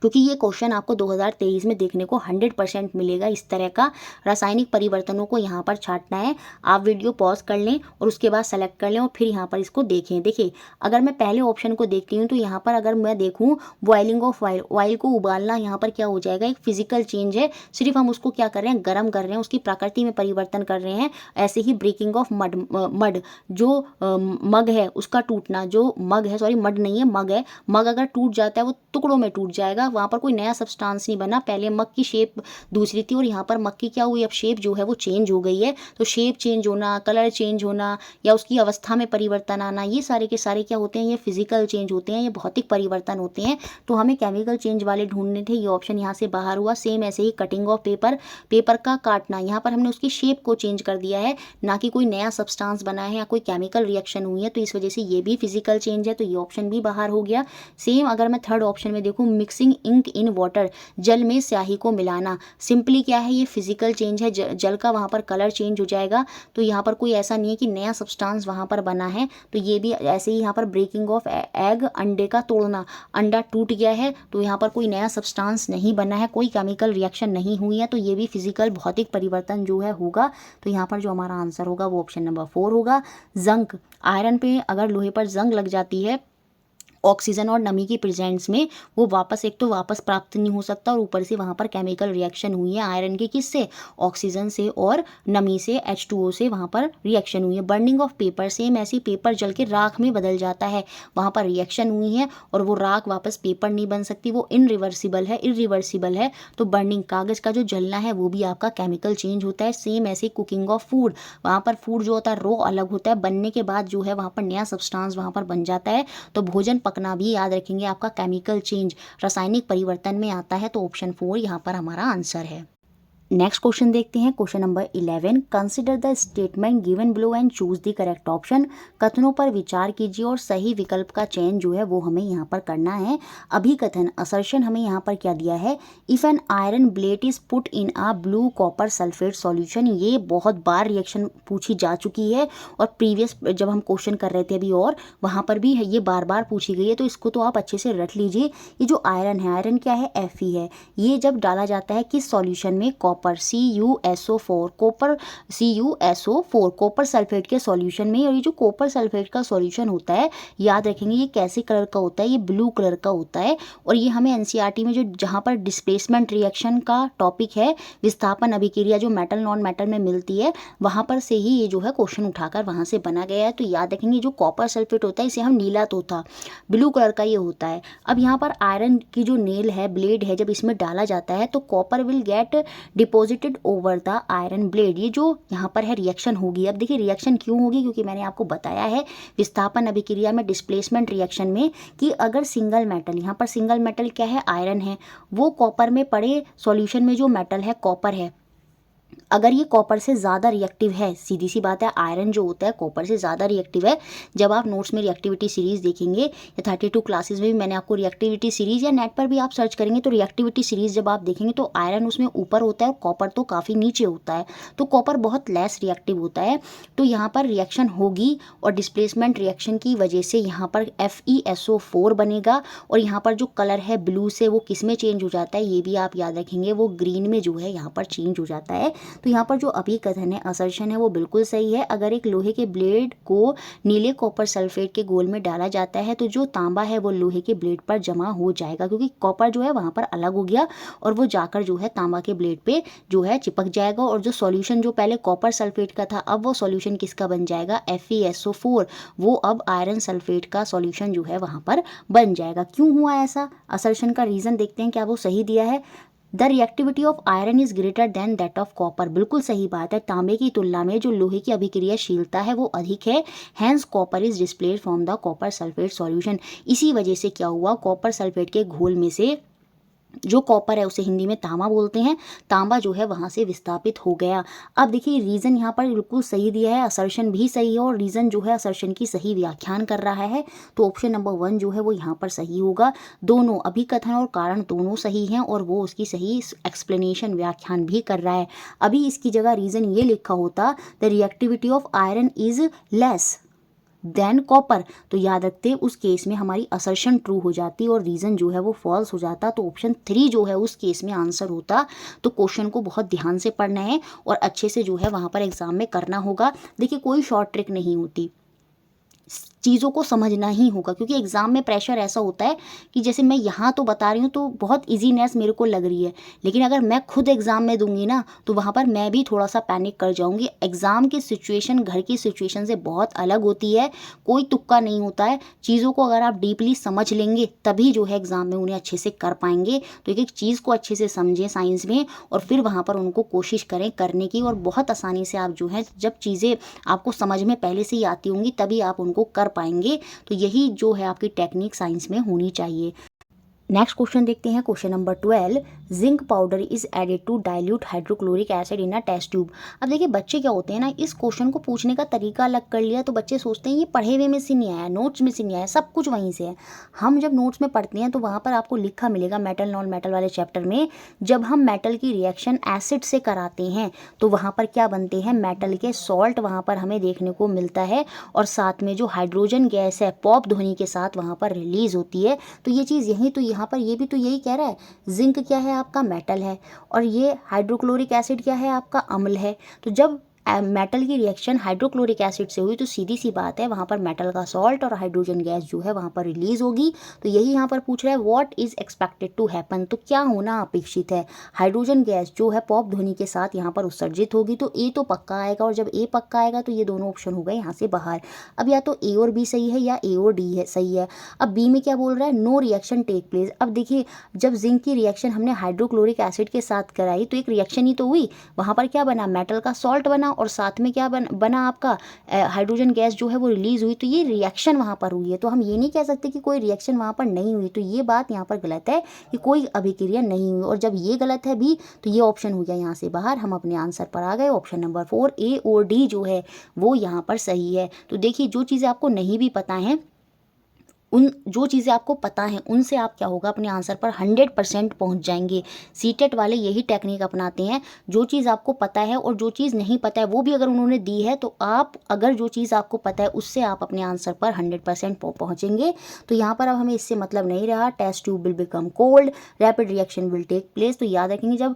Speaker 1: क्योंकि ये क्वेश्चन आपको 2023 में देखने को 100% मिलेगा। इस तरह का रासायनिक परिवर्तनों को यहाँ पर छांटना है। आप वीडियो पॉज कर लें और उसके बाद सेलेक्ट कर लें और फिर यहाँ पर इसको देखें। देखिए, अगर मैं पहले ऑप्शन को देखती हूँ तो यहाँ पर अगर मैं देखूँ बॉइलिंग ऑफ ऑयल, ऑयल को उबालना, यहाँ पर क्या हो जाएगा, एक फिजिकल चेंज है। सिर्फ हम उसको क्या कर रहे हैं, गर्म कर रहे हैं, उसकी प्रकृति में परिवर्तन कर रहे हैं। ऐसे ही ब्रेकिंग ऑफ मड, जो मग है उसका टूटना, जो मग है, सॉरी मड नहीं है, मग है, मग अगर टूट जाता है वो टुकड़ों में टूट जाएगा, वहाँ पर कोई नया सब्सटेंस नहीं बना। पहले मग की शेप दूसरी थी और यहाँ पर मग की क्या हुई, अब शेप जो है वो चेंज हो गई है। तो शेप चेंज होना, कलर चेंज होना या उसकी अवस्था में परिवर्तन आना, ये सारे के सारे क्या होते हैं, ये फिजिकल चेंज होते हैं, ये भौतिक परिवर्तन होते हैं। तो हमें केमिकल चेंज वाले ढूंढने थे, ये ऑप्शन यहाँ से बाहर हुआ। सेम ऐसे ही कटिंग ऑफ पेपर, पेपर का काटना, यहाँ पर हमने उसकी शेप को चेंज कर दिया है, ना कि कोई नया सब्सटेंस बना है या कोई केमिकल रिएक्शन हुई है, तो इस वजह से ये भी फिजिकल चेंज है, तो ये ऑप्शन भी बाहर हो गया। सेम अगर मैं थर्ड ऑप्शन में देखूँ, मिक्सिंग इंक इन वाटर, जल में स्याही को मिलाना, सिंपली क्या है, ये फिजिकल चेंज है, जल का वहाँ पर कलर चेंज हो जाएगा। तो यहाँ पर कोई ऐसा नहीं है कि नया सब्सटेंस वहाँ पर बना है, तो ये भी ऐसे ही यहाँ पर ब्रेकिंग ऑफ एग, अंडे का तोड़ना, अंडा टूट गया है तो यहाँ पर कोई नया सब्सटेंस नहीं बना है, कोई केमिकल रिएक्शन नहीं हुई है, तो ये भी फिजिकल भौतिक परिवर्तन जो है होगा। तो यहाँ पर जो हमारा आंसर होगा वो ऑप्शन नंबर 4 होगा। जंक, आयरन पे अगर लोहे पर जंग लग जाती है ऑक्सीजन और नमी की प्रेजेंस में, वो वापस, एक तो वापस प्राप्त नहीं हो सकता और ऊपर से वहाँ पर केमिकल रिएक्शन हुई है आयरन की, किससे, ऑक्सीजन से और नमी से, H2O से वहाँ पर रिएक्शन हुई है। बर्निंग ऑफ पेपर, सेम ऐसी पेपर जल के राख में बदल जाता है, वहाँ पर रिएक्शन हुई है और वो राख वापस पेपर नहीं बन सकती, वो इनरिवर्सिबल है। तो बर्निंग, कागज़ का जो जलना है वो भी आपका केमिकल चेंज होता है। सेम ऐसे कुकिंग ऑफ फूड, वहाँ पर फूड जो होता है रो अलग होता है, बनने के बाद जो है वहाँ पर नया सब्सटेंस वहाँ पर बन जाता है। तो भोजन पकना भी याद रखेंगे, आपका केमिकल चेंज, रासायनिक परिवर्तन में आता है। तो ऑप्शन 4 यहाँ पर हमारा आंसर है। नेक्स्ट क्वेश्चन देखते हैं, question number 11, consider the statement given below and choose the correct option. कथनों पर विचार कीजिए और सही विकल्प का चयन जो है वो हमें यहाँ पर करना है। अभिकथन, असर्शन हमें यहाँ पर क्या दिया है, if an iron blade is put in a blue copper sulphate solution. ये बहुत बार रिएक्शन पूछी जा चुकी है और प्रीवियस जब हम क्वेश्चन कर रहे थे अभी और वहाँ पर भी ये बार बार पूछी गई है, तो इसको तो आप अच्छे से रट लीजिए। ये जो आयरन है, आयरन क्या है, Fe है, ये जब डाला जाता है किस सॉल्यूशन में, copper, CuSO4, copper CuSO4 copper sulphate के सॉल्यूशन में। और ये जो कॉपर सल्फेट का सॉल्यूशन होता है, याद रखेंगे ये कैसे कलर का होता है, ये ब्लू कलर का होता है। और ये हमें एनसीईआरटी में जो जहाँ पर डिस्प्लेसमेंट रिएक्शन का टॉपिक है, विस्थापन अभिक्रिया जो मेटल नॉन मेटल में मिलती है, वहाँ पर से ही ये जो है क्वेश्चन उठाकर वहाँ से बना गया है। तो याद रखेंगे जो कॉपर सल्फेट होता है इसे हम नीला तोता, ब्लू कलर का ये होता है। अब यहाँ पर आयरन की जो नेल है, ब्लेड है, जब इसमें डाला जाता है तो copper will get deposited over the iron blade. ये जो यहाँ पर है रिएक्शन होगी। अब देखिए रिएक्शन क्यों होगी, क्योंकि मैंने आपको बताया है विस्थापन अभिक्रिया में, डिस्प्लेसमेंट रिएक्शन में, कि अगर सिंगल मेटल, यहाँ पर सिंगल मेटल क्या है, आयरन है, वो कॉपर में पड़े सॉल्यूशन में जो मेटल है कॉपर है, अगर ये कॉपर से ज़्यादा रिएक्टिव है, सीधी सी बात है, आयरन जो होता है कॉपर से ज़्यादा रिएक्टिव है। जब आप नोट्स में रिएक्टिविटी सीरीज़ देखेंगे या 32 क्लासेस में भी मैंने आपको रिएक्टिविटी सीरीज़ या नेट पर भी आप सर्च करेंगे तो रिएक्टिविटी सीरीज़ जब आप देखेंगे तो आयरन उसमें ऊपर होता है और कॉपर तो काफ़ी नीचे होता है, तो कॉपर बहुत लेस रिएक्टिव होता है। तो यहाँ पर रिएक्शन होगी और डिस्प्लेसमेंट रिएक्शन की वजह से यहाँ पर FeSO4 बनेगा और यहाँ पर जो कलर है ब्लू से वो किस में चेंज हो जाता है, ये भी आप याद रखेंगे, वो ग्रीन में जो है यहाँ पर चेंज हो जाता है। तो यहाँ पर जो अभिकथन है, असर्शन है, वो बिल्कुल सही है। अगर एक लोहे के ब्लेड को नीले कॉपर सल्फेट के घोल में डाला जाता है तो जो तांबा है वो लोहे के ब्लेड पर जमा हो जाएगा, क्योंकि कॉपर जो है वहाँ पर अलग हो गया और वो जाकर जो है तांबा के ब्लेड पे जो है चिपक जाएगा। और जो सॉल्यूशन जो पहले कॉपर सल्फेट का था, अब वो सॉल्यूशन किसका बन जाएगा, FeSO4, वो अब आयरन सल्फेट का सॉल्यूशन जो है वहाँ पर बन जाएगा। क्यों हुआ ऐसा, असर्शन का रीज़न देखते हैं क्या वो सही दिया है। The reactivity of iron is greater than that of copper, बिल्कुल सही बात है। तांबे की तुलना में जो लोहे की अभिक्रियाशीलता है वो अधिक है, hence copper is displaced from the copper sulphate solution. इसी वजह से क्या हुआ, कॉपर सल्फेट के घोल में से जो कॉपर है उसे हिंदी में तांबा बोलते हैं, तांबा जो है वहाँ से विस्थापित हो गया। अब देखिए रीज़न यहाँ पर बिल्कुल सही दिया है, असर्शन भी सही है और रीज़न जो है असर्शन की सही व्याख्यान कर रहा है। तो ऑप्शन नंबर 1 जो है वो यहाँ पर सही होगा। दोनों अभिकथन और कारण दोनों सही हैं और वो उसकी सही एक्सप्लेनेशन व्याख्यान भी कर रहा है। अभी इसकी जगह रीज़न ये लिखा होता, the reactivity of iron is less than copper, तो याद रखते उस केस में हमारी असर्शन ट्रू हो जाती और रीज़न जो है वो फॉल्स हो जाता। तो ऑप्शन 3 जो है उस केस में आंसर होता। तो क्वेश्चन को बहुत ध्यान से पढ़ना है और अच्छे से जो है वहाँ पर एग्जाम में करना होगा। देखिए कोई शॉर्ट ट्रिक नहीं होती, चीज़ों को समझना ही होगा, क्योंकि एग्ज़ाम में प्रेशर ऐसा होता है कि जैसे मैं यहाँ तो बता रही हूँ तो बहुत इजीनेस मेरे को लग रही है, लेकिन अगर मैं खुद एग्ज़ाम में दूंगी ना तो वहाँ पर मैं भी थोड़ा सा पैनिक कर जाऊँगी। एग्ज़ाम की सिचुएशन घर की सिचुएशन से बहुत अलग होती है, कोई तुक्का नहीं होता है। चीज़ों को अगर आप डीपली समझ लेंगे तभी जो है एग्ज़ाम में उन्हें अच्छे से कर पाएंगे। तो एक एक चीज़ को अच्छे से समझें साइंस में और फिर वहाँ पर उनको कोशिश करें करने की, और बहुत आसानी से आप जो है जब चीज़ें आपको समझ में पहले से ही आती होंगी तभी आप उनको कर पाएंगे। तो यही जो है आपकी टेक्निक साइंस में होनी चाहिए। नेक्स्ट क्वेश्चन देखते हैं, question number 12, zinc powder is added to dilute hydrochloric acid in a test tube. अब देखिए बच्चे क्या होते हैं ना, इस क्वेश्चन को पूछने का तरीका अलग कर लिया तो बच्चे सोचते हैं ये पढ़े हुए में से नहीं आया, नोट्स में से नहीं आया, सब कुछ वहीं से है। हम जब नोट्स में पढ़ते हैं तो वहाँ पर आपको लिखा मिलेगा मेटल नॉन मेटल वाले चैप्टर में, जब हम मेटल की रिएक्शन एसिड से कराते हैं तो वहाँ पर क्या बनते हैं, मेटल के सॉल्ट वहाँ पर हमें देखने को मिलता है और साथ में जो हाइड्रोजन गैस है पॉप ध्वनि के साथ वहाँ पर रिलीज होती है। तो ये चीज़ यही, तो यहाँ पर ये भी तो यही कह रहा है, जिंक क्या है आपका मेटल है और ये हाइड्रोक्लोरिक एसिड क्या है आपका अम्ल है। तो जब मेटल की रिएक्शन हाइड्रोक्लोरिक एसिड से हुई तो सीधी सी बात है वहाँ पर मेटल का सॉल्ट और हाइड्रोजन गैस जो है वहाँ पर रिलीज होगी। तो यही यहाँ पर पूछ रहा है what is expected to happen, तो क्या होना अपेक्षित है, हाइड्रोजन गैस जो है पॉप ध्वनि के साथ यहाँ पर उत्सर्जित होगी। तो ए तो पक्का आएगा और जब ए पक्का आएगा तो ये दोनों ऑप्शन हो गए यहाँ से बाहर। अब या तो ए और बी सही है या ए और डी है सही है। अब बी में क्या बोल रहा है, नो रिएक्शन टेक प्लेस। अब देखिए जब जिंक की रिएक्शन हमने हाइड्रोक्लोरिक एसिड के साथ कराई तो एक रिएक्शन ही तो हुई, वहाँ पर क्या बना, मेटल का सॉल्ट बना और साथ में क्या बना आपका हाइड्रोजन गैस जो है वो रिलीज हुई। तो ये रिएक्शन वहाँ पर हुई है, तो हम ये नहीं कह सकते कि कोई रिएक्शन वहाँ पर नहीं हुई। तो ये बात यहाँ पर गलत है कि कोई अभिक्रिया नहीं हुई, और जब ये गलत है भी तो ये ऑप्शन हो गया यहाँ से बाहर। हम अपने आंसर पर आ गए, ऑप्शन नंबर 4 ए और डी जो है वो यहाँ पर सही है। तो देखिए जो चीज़ें आपको नहीं भी पता हैं, उन जो चीज़ें आपको पता हैं उनसे आप क्या होगा अपने आंसर पर 100% पहुंच जाएंगे। सीटेट वाले यही टेक्निक अपनाते हैं, जो चीज़ आपको पता है और जो चीज़ नहीं पता है वो भी अगर उन्होंने दी है तो आप अगर जो चीज़ आपको पता है उससे आप अपने आंसर पर 100% पहुंचेंगे। तो यहाँ पर अब हमें इससे मतलब नहीं रहा, test tube will become cold, rapid reaction will take place. तो याद रखेंगे जब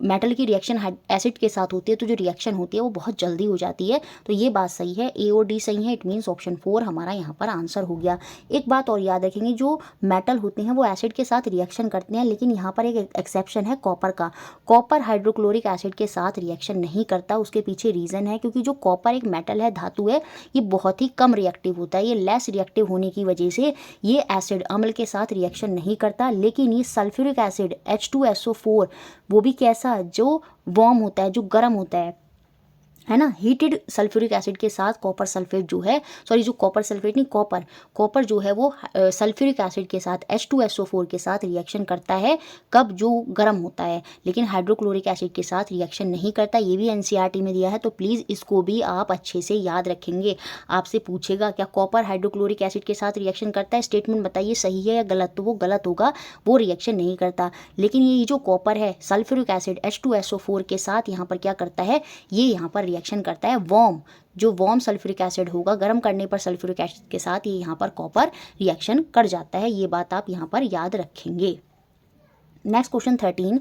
Speaker 1: मेटल की रिएक्शन एसिड के साथ होती है तो जो रिएक्शन होती है वो बहुत जल्दी हो जाती है। तो ये बात सही है, ए और डी सही है, इट मीन्स ऑप्शन 4 हमारा यहाँ पर आंसर हो गया। एक बात और याद रखेंगे, जो मेटल होते हैं वो एसिड के साथ रिएक्शन करते हैं, लेकिन यहाँ पर एक एक्सेप्शन है कॉपर का। कॉपर हाइड्रोक्लोरिक एसिड के साथ रिएक्शन नहीं करता, उसके पीछे रीज़न है क्योंकि जो कॉपर एक मेटल है, धातु है, ये बहुत ही कम रिएक्टिव होता है। ये लेस रिएक्टिव होने की वजह से ये एसिड अम्ल के साथ रिएक्शन नहीं करता। लेकिन ये सल्फ्यूरिक एसिड H2SO4 वो भी कैसा, जो वार्म होता है, जो गर्म होता है, है ना। हीटेड सल्फ्यूरिक एसिड के साथ कॉपर सल्फेट जो है, सॉरी जो कॉपर सल्फेट नहीं, कॉपर जो है वो सल्फ्यूरिक एसिड के साथ H2SO4 के साथ रिएक्शन करता है, कब, जो गर्म होता है, लेकिन हाइड्रोक्लोरिक एसिड के साथ रिएक्शन नहीं करता। ये भी NCERT में दिया है, तो प्लीज़ इसको भी आप अच्छे से याद रखेंगे। आपसे पूछेगा क्या कॉपर हाइड्रोक्लोरिक एसिड के साथ रिएक्शन करता है, स्टेटमेंट बताइए सही है या गलत, तो वो गलत होगा, वो रिएक्शन नहीं करता। लेकिन ये जो कॉपर है सल्फ्यूरिक एसिड H2SO4 के साथ यहाँ पर क्या करता है, ये यहाँ पर रिएक्शन करता है वार्म, जो वार्म सल्फ्यूरिक एसिड होगा गर्म करने पर सल्फ्यूरिक एसिड के साथ ये यहाँ पर कॉपर रिएक्शन कर जाता है। ये बात आप यहाँ पर याद रखेंगे। Next question 13,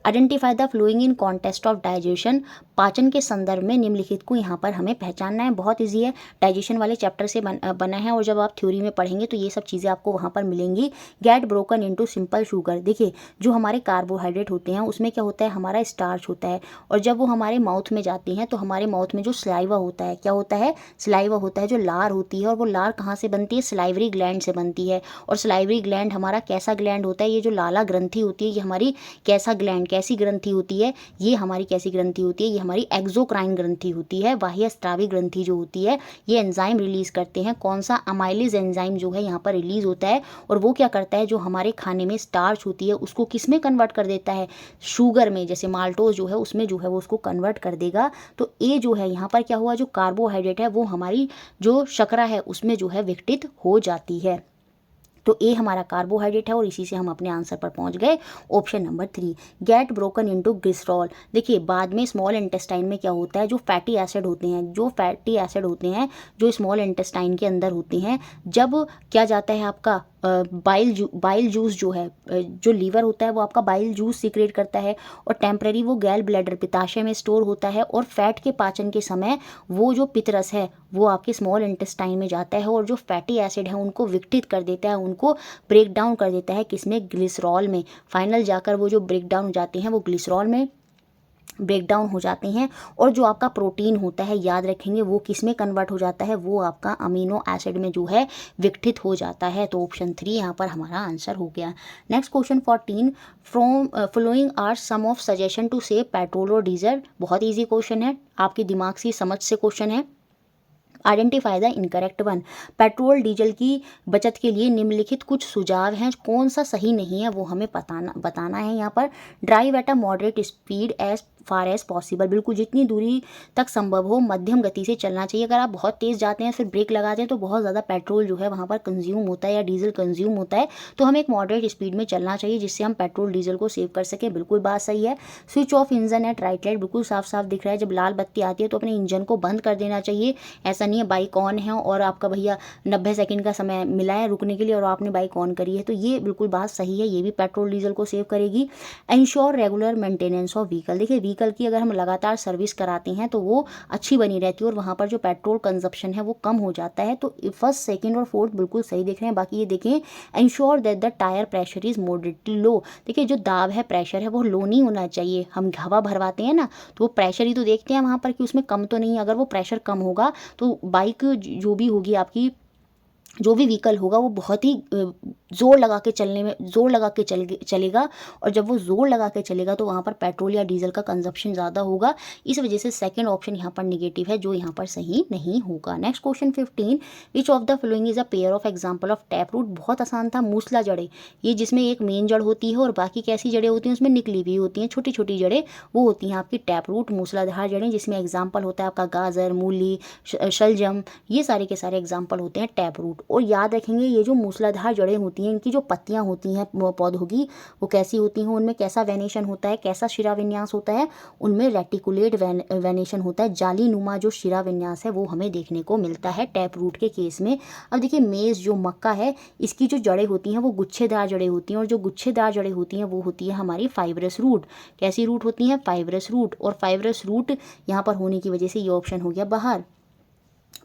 Speaker 1: identify the following in context of digestion. पाचन के संदर्भ में निम्नलिखित को यहाँ पर हमें पहचानना है। बहुत ईजी है, डाइजेशन वाले चैप्टर से बना है, और जब आप थ्योरी में पढ़ेंगे तो ये सब चीज़ें आपको वहाँ पर मिलेंगी। Get broken into simple sugar. देखिए जो हमारे कार्बोहाइड्रेट होते हैं उसमें क्या होता है, हमारा स्टार्च होता है, और जब वो हमारे माउथ में जाती हैं तो हमारे माउथ में जो सलाइवा होता है, क्या होता है, सलाइवा होता है, जो लार होती है, और वो लार कहाँ से बनती है, सलाइवरी ग्लैंड से बनती है। और सलाइवरी ग्लैंड हमारा कैसा ग्लैंड होता है, ये जो लाला ग्रंथि होती है ये हमारी कैसा ग्लैंड, कैसी ग्रंथि होती है, ये हमारी कैसी ग्रंथि होती है, ये हमारी एक्सोक्राइन ग्रंथि होती है। बाह्य स्रावी ग्रंथि जो होती है ये एंजाइम रिलीज करते हैं, कौन सा, अमाइलेज एंजाइम जो है यहाँ पर रिलीज होता है, और वो क्या करता है, जो हमारे खाने में स्टार्च होती है उसको किस में कन्वर्ट कर देता है, शुगर में, जैसे माल्टोज जो है उसमें जो है वो उसको कन्वर्ट कर देगा। तो ए जो है यहाँ पर क्या हुआ, जो कार्बोहाइड्रेट है वो हमारी जो शर्करा है उसमें जो है विघटित हो जाती है। तो ए हमारा कार्बोहाइड्रेट है, और इसी से हम अपने आंसर पर पहुंच गए। Option number 3, get broken into glycerol. देखिए बाद में स्मॉल इंटेस्टाइन में क्या होता है, जो फैटी एसिड होते हैं, जो स्मॉल इंटेस्टाइन के अंदर होते हैं, जब क्या जाता है आपका बाइल जूस जो है, जो लीवर होता है वो आपका बाइल जूस सीक्रेट करता है, और टेम्पररी वो गैल ब्लैडर पित्ताशय में स्टोर होता है, और फैट के पाचन के समय वो जो पित्तरस है वो आपके स्मॉल इंटेस्टाइन में जाता है, और जो फैटी एसिड है उनको विघटित कर देता है, उनको ब्रेक डाउन कर देता है, किसमें, ग्लिसरॉल में। फाइनल जाकर वो जो ब्रेक डाउन हो जाते हैं वो ग्लिसरॉल में ब्रेक डाउन हो जाते हैं। और जो आपका प्रोटीन होता है याद रखेंगे वो किस में कन्वर्ट हो जाता है, वो आपका अमीनो एसिड में जो है विघटित हो जाता है। तो ऑप्शन 3 यहाँ पर हमारा आंसर हो गया। Next question 14, from following are some of suggestion to save petrol और डीजल। बहुत ईजी क्वेश्चन है, आपके दिमाग से समझ से क्वेश्चन है। Identify the incorrect one. Petrol diesel की बचत के लिए निम्नलिखित कुछ सुझाव हैं, कौन सा सही नहीं है वो हमें बताना है। यहाँ पर drive at a moderate speed as far as possible, बिल्कुल जितनी दूरी तक संभव हो मध्यम गति से चलना चाहिए। अगर आप बहुत तेज़ जाते हैं फिर ब्रेक लगाते हैं तो बहुत ज़्यादा पेट्रोल जो है वहाँ पर कंज्यूम होता है या डीजल कंज्यूम होता है। तो हमें एक मॉडरेट स्पीड में चलना चाहिए जिससे हम पेट्रोल डीजल को सेव कर सकें, बिल्कुल बात सही है। Switch off engine at red light, बिल्कुल साफ साफ दिख रहा है, जब लाल बत्ती आती है तो अपने इंजन को बंद कर देना चाहिए। ऐसा नहीं है बाइक ऑन है और आपका भैया 90 सेकंड का समय मिला है रुकने के लिए और आपने बाइक ऑन करी है, तो ये बिल्कुल बात सही है, ये भी पेट्रोल डीजल को सेव करेगी। Ensure regular maintenance of vehicle, देखिए व्हीकल की अगर हम लगातार सर्विस कराते हैं तो वो अच्छी बनी रहती है और वहाँ पर जो पेट्रोल कंजप्शन है वो कम हो जाता है। तो फर्स्ट, सेकंड और फोर्थ बिल्कुल सही देख रहे हैं। बाकी ये देखें, ensure that the tyre pressure is moderately low, देखिए जो दाब है, प्रेशर है वो लो नहीं होना चाहिए। हम हवा भरवाते हैं ना तो वो प्रेशर ही तो देखते हैं वहाँ पर कि उसमें कम तो नहीं है। अगर वो प्रेशर कम होगा तो बाइक जो भी होगी आपकी, जो भी व्हीकल होगा वो बहुत ही ज़ोर लगा के चलेगा, और जब वो ज़ोर लगा के चलेगा तो वहाँ पर पेट्रोल या डीजल का कंजप्शन ज़्यादा होगा। इस वजह से सेकंड ऑप्शन यहाँ पर निगेटिव है, जो यहाँ पर सही नहीं होगा। Next question 15, which of the following is a pair of example of tap root. बहुत आसान था, मूसला जड़ें, ये जिसमें एक मेन जड़ होती है और बाकी कैसी जड़ें होती हैं, उसमें निकली हुई होती हैं छोटी छोटी जड़ें, वो होती हैं आपकी टैप रूट, मूसलाधार जड़ें, जिसमें एग्जाम्पल होता है आपका गाजर, मूली, शलजम, ये सारे के सारे एग्जाम्पल होते हैं टैप रूट। और याद रखेंगे ये जो मूसलाधार जड़ें होती हैं इनकी जो पत्तियां होती हैं पौधों की वो कैसी होती हैं, उनमें कैसा वेनेशन होता है, कैसा शिरा विन्यास होता है, उनमें रेटिकुलेट वेनेशन होता है, जाली नुमा जो शिरा विन्यास है वो हमें देखने को मिलता है टैप रूट के केस में। अब देखिए मेज़ जो मक्का है इसकी जो जड़ें होती हैं वो गुच्छेदार जड़ें होती हैं, और जो गुच्छेदार जड़ें होती हैं वो होती है हमारी फाइब्रस रूट। कैसी रूट होती हैं, फाइब्रस रूट, और फाइब्रस रूट यहाँ पर होने की वजह से ये ऑप्शन हो गया बाहर।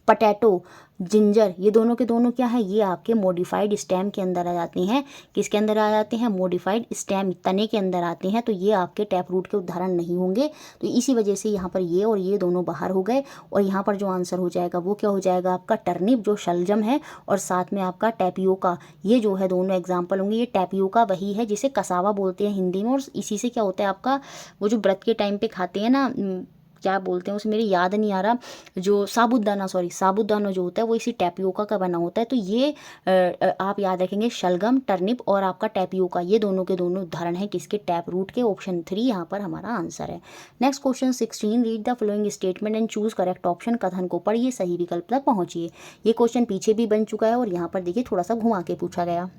Speaker 1: पटैटो, जिंजर, ये दोनों के दोनों क्या है, ये आपके मॉडिफाइड स्टेम के अंदर आ जाते हैं। किसके अंदर आ जाते हैं, मॉडिफाइड स्टेम, तने के अंदर आते हैं, तो ये आपके टैप रूट के उदाहरण नहीं होंगे। तो इसी वजह से यहाँ पर ये और ये दोनों बाहर हो गए, और यहाँ पर जो आंसर हो जाएगा वो क्या हो जाएगा आपका टर्निप जो शलजम है, और साथ में आपका टैपियोका, ये जो है दोनों एग्जाम्पल होंगे। ये टैपियोका वही है जिसे कसावा बोलते हैं हिंदी में, और इसी से क्या होता है आपका वो जो व्रत के टाइम पे खाते हैं ना क्या बोलते हैं उसे, मेरे याद नहीं आ रहा, जो साबूदाना, सॉरी साबूदाना जो होता है वो इसी टैपियोका का बना होता है। तो ये आप याद रखेंगे, शलगम, टर्निप और आपका टैपियोका, ये दोनों के दोनों उदाहरण हैं किसके, टैप रूट के। ऑप्शन 3 यहाँ पर हमारा आंसर है। Next question 16, read the following statement and choose correct option. कथन को पढ़िए, सही विकल्प तक पहुंचिए। ये क्वेश्चन पीछे भी बन चुका है और यहाँ पर देखिए थोड़ा सा घुमा के पूछा गया,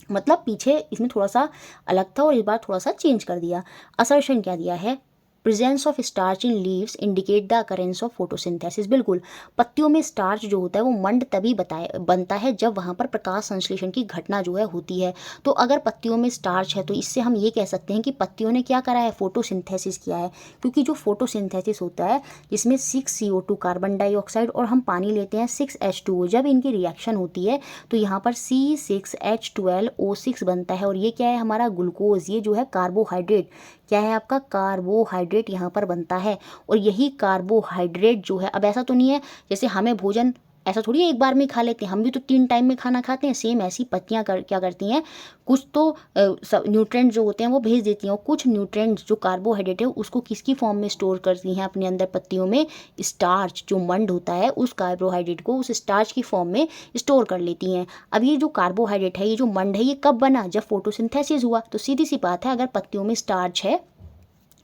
Speaker 1: मतलब पीछे इसमें थोड़ा सा अलग था और इस बार थोड़ा सा चेंज कर दिया। असर्शन क्या दिया है, presence of starch in leaves indicate the occurrence of photosynthesis. बिल्कुल, पत्तियों में स्टार्च जो होता है वो मंड तभी बनता है जब वहाँ पर प्रकाश संश्लेषण की घटना जो है होती है। तो अगर पत्तियों में स्टार्च है तो इससे हम ये कह सकते हैं कि पत्तियों ने क्या करा है, फोटोसिंथेसिस किया है। क्योंकि जो फोटोसिंथेसिस होता है इसमें 6 CO2 कार्बन डाइऑक्साइड और हम पानी लेते हैं 6 H2O, जब इनकी रिएक्शन होती है तो यहाँ पर C6H12O6 बनता है और ये क्या है हमारा ग्लूकोज, ये जो है कार्बोहाइड्रेट, क्या है आपका कार्बोहाइड्रेट यहाँ पर बनता है। और यही कार्बोहाइड्रेट जो है, अब ऐसा तो नहीं है जैसे हमें भोजन ऐसा थोड़ी है एक बार में खा लेते हैं, हम भी तो 3 टाइम में खाना खाते हैं, सेम ऐसी पत्तियाँ क्या करती हैं, कुछ तो न्यूट्रेंट जो होते हैं वो भेज देती हैं और कुछ न्यूट्रेंट्स जो कार्बोहाइड्रेट है उसको किसकी फॉर्म में स्टोर करती हैं अपने अंदर पत्तियों में, स्टार्च जो मंड होता है उस कार्बोहाइड्रेट को उस स्टार्च की फॉर्म में स्टोर कर लेती हैं। अब ये जो कार्बोहाइड्रेट है, ये जो मंड है, ये कब बना, जब फोटोसिंथेसिस हुआ। तो सीधी सी बात है, अगर पत्तियों में स्टार्च है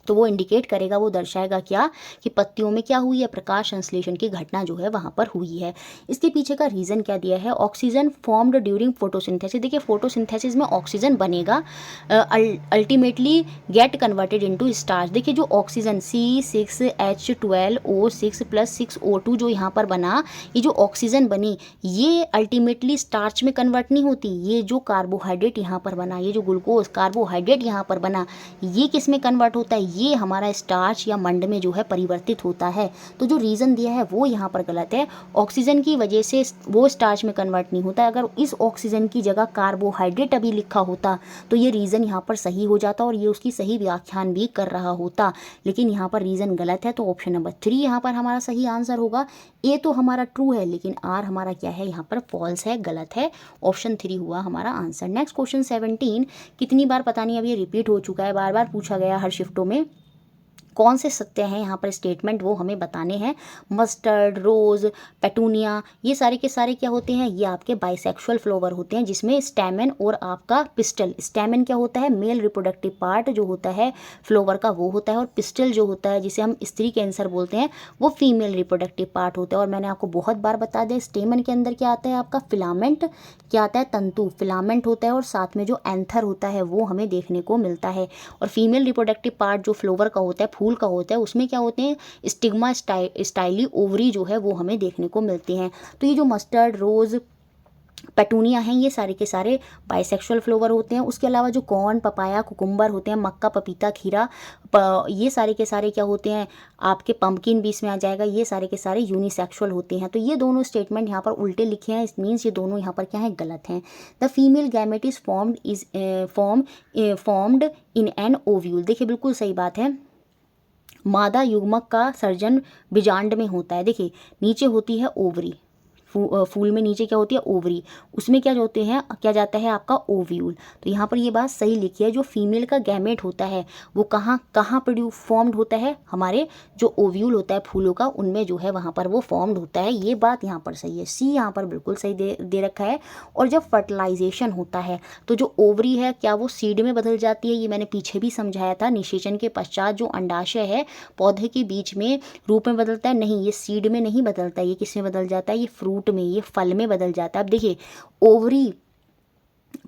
Speaker 1: तो वो इंडिकेट करेगा, वो दर्शाएगा क्या, कि पत्तियों में क्या हुई है, प्रकाश संश्लेषण की घटना जो है वहाँ पर हुई है। इसके पीछे का रीज़न क्या दिया है, ऑक्सीजन फॉर्म्ड ड्यूरिंग फोटोसिंथेसिस। देखिए फोटोसिंथेसिस में ऑक्सीजन बनेगा, ultimately get converted into starch. देखिए जो ऑक्सीजन C6H12O6 + 6O2 जो यहाँ पर बना, ये जो ऑक्सीजन बनी ये अल्टीमेटली स्टार्च में कन्वर्ट नहीं होती। ये जो कार्बोहाइड्रेट यहाँ पर बना, ये जो ग्लूकोज कार्बोहाइड्रेट यहाँ पर बना, ये किस में कन्वर्ट होता है, ये हमारा स्टार्च या मंड में जो है परिवर्तित होता है। तो जो रीज़न दिया है वो यहाँ पर गलत है, ऑक्सीजन की वजह से वो स्टार्च में कन्वर्ट नहीं होता। अगर इस ऑक्सीजन की जगह कार्बोहाइड्रेट अभी लिखा होता तो ये रीज़न यहाँ पर सही हो जाता और ये उसकी सही व्याख्यान भी कर रहा होता, लेकिन यहाँ पर रीज़न गलत है। तो ऑप्शन नंबर 3 यहाँ पर हमारा सही आंसर होगा। ए तो हमारा ट्रू है लेकिन आर हमारा क्या है, यहाँ पर फॉल्स है, गलत है। ऑप्शन 3 हुआ हमारा आंसर। नेक्स्ट क्वेश्चन 17, कितनी बार पता नहीं, अब ये रिपीट हो चुका है, बार बार पूछा गया हर शिफ्टों में। कौन से सत्य हैं यहाँ पर स्टेटमेंट वो हमें बताने हैं। मस्टर्ड, रोज़, पेटूनिया, ये सारे के सारे क्या होते हैं, ये आपके बाइसेक्सुअल फ्लावर होते हैं जिसमें स्टैमेन और आपका पिस्टल, स्टैमेन क्या होता है, मेल रिप्रोडक्टिव पार्ट जो होता है फ्लावर का वो होता है, और पिस्टल जो होता है जिसे हम स्त्री कैंसर बोलते हैं वो फीमेल रिप्रोडक्टिव पार्ट होता है। और मैंने आपको बहुत बार बता दें, स्टेमन के अंदर क्या आता है आपका, फिलामेंट, क्या आता है, तंतु, फिलामेंट होता है, और साथ में जो एंथर होता है वो हमें देखने को मिलता है। और फीमेल रिप्रोडक्टिव पार्ट जो फ्लावर का होता है, फूल का होता है, उसमें क्या होते हैं, स्टिग्मा, स्टाइली, ओवरी जो है वो हमें देखने को मिलते हैं। तो ये जो मस्टर्ड, रोज़, पेटूनिया हैं, ये सारे के सारे बाइसेक्सुअल फ्लावर होते हैं। उसके अलावा जो कॉर्न, पपाया, कुकुम्बर होते हैं, मक्का, पपीता, खीरा, ये सारे के सारे क्या होते हैं आपके, पंपकिन भी इसमें आ जाएगा, ये सारे के सारे यूनिसेक्सुअल होते हैं। तो ये दोनों स्टेटमेंट यहाँ पर उल्टे लिखे हैं, इस मीन्स ये दोनों यहाँ पर क्या है, गलत हैं। The female gamete is formed in an ovule. देखिए बिल्कुल सही बात है, मादा युग्मक का सर्जन बीजांड में होता है। देखिए नीचे होती है ओवरी, फूल में नीचे क्या होती है, ओवरी, उसमें क्या होते हैं, क्या जाता है आपका ओव्यूल। तो यहाँ पर ये बात सही लिखी है, जो फीमेल का गैमेट होता है वो कहाँ फॉर्म्ड होता है, हमारे जो ओव्यूल होता है फूलों का उनमें जो है वहाँ पर वो फॉर्म्ड होता है। ये बात यहाँ पर सही है, सी यहाँ पर बिल्कुल सही दे रखा है। और जब फर्टिलाइजेशन होता है तो जो ओवरी है क्या वो सीड में बदल जाती है, ये मैंने पीछे भी समझाया था। निषेचन के पश्चात जो अंडाशय है पौधे के बीच में रूप में बदलता है, नहीं, ये सीड में नहीं बदलता, ये किस में बदल जाता है, ये फ्रूट में, ये फल में बदल जाता है। अब देखिए ओवरी,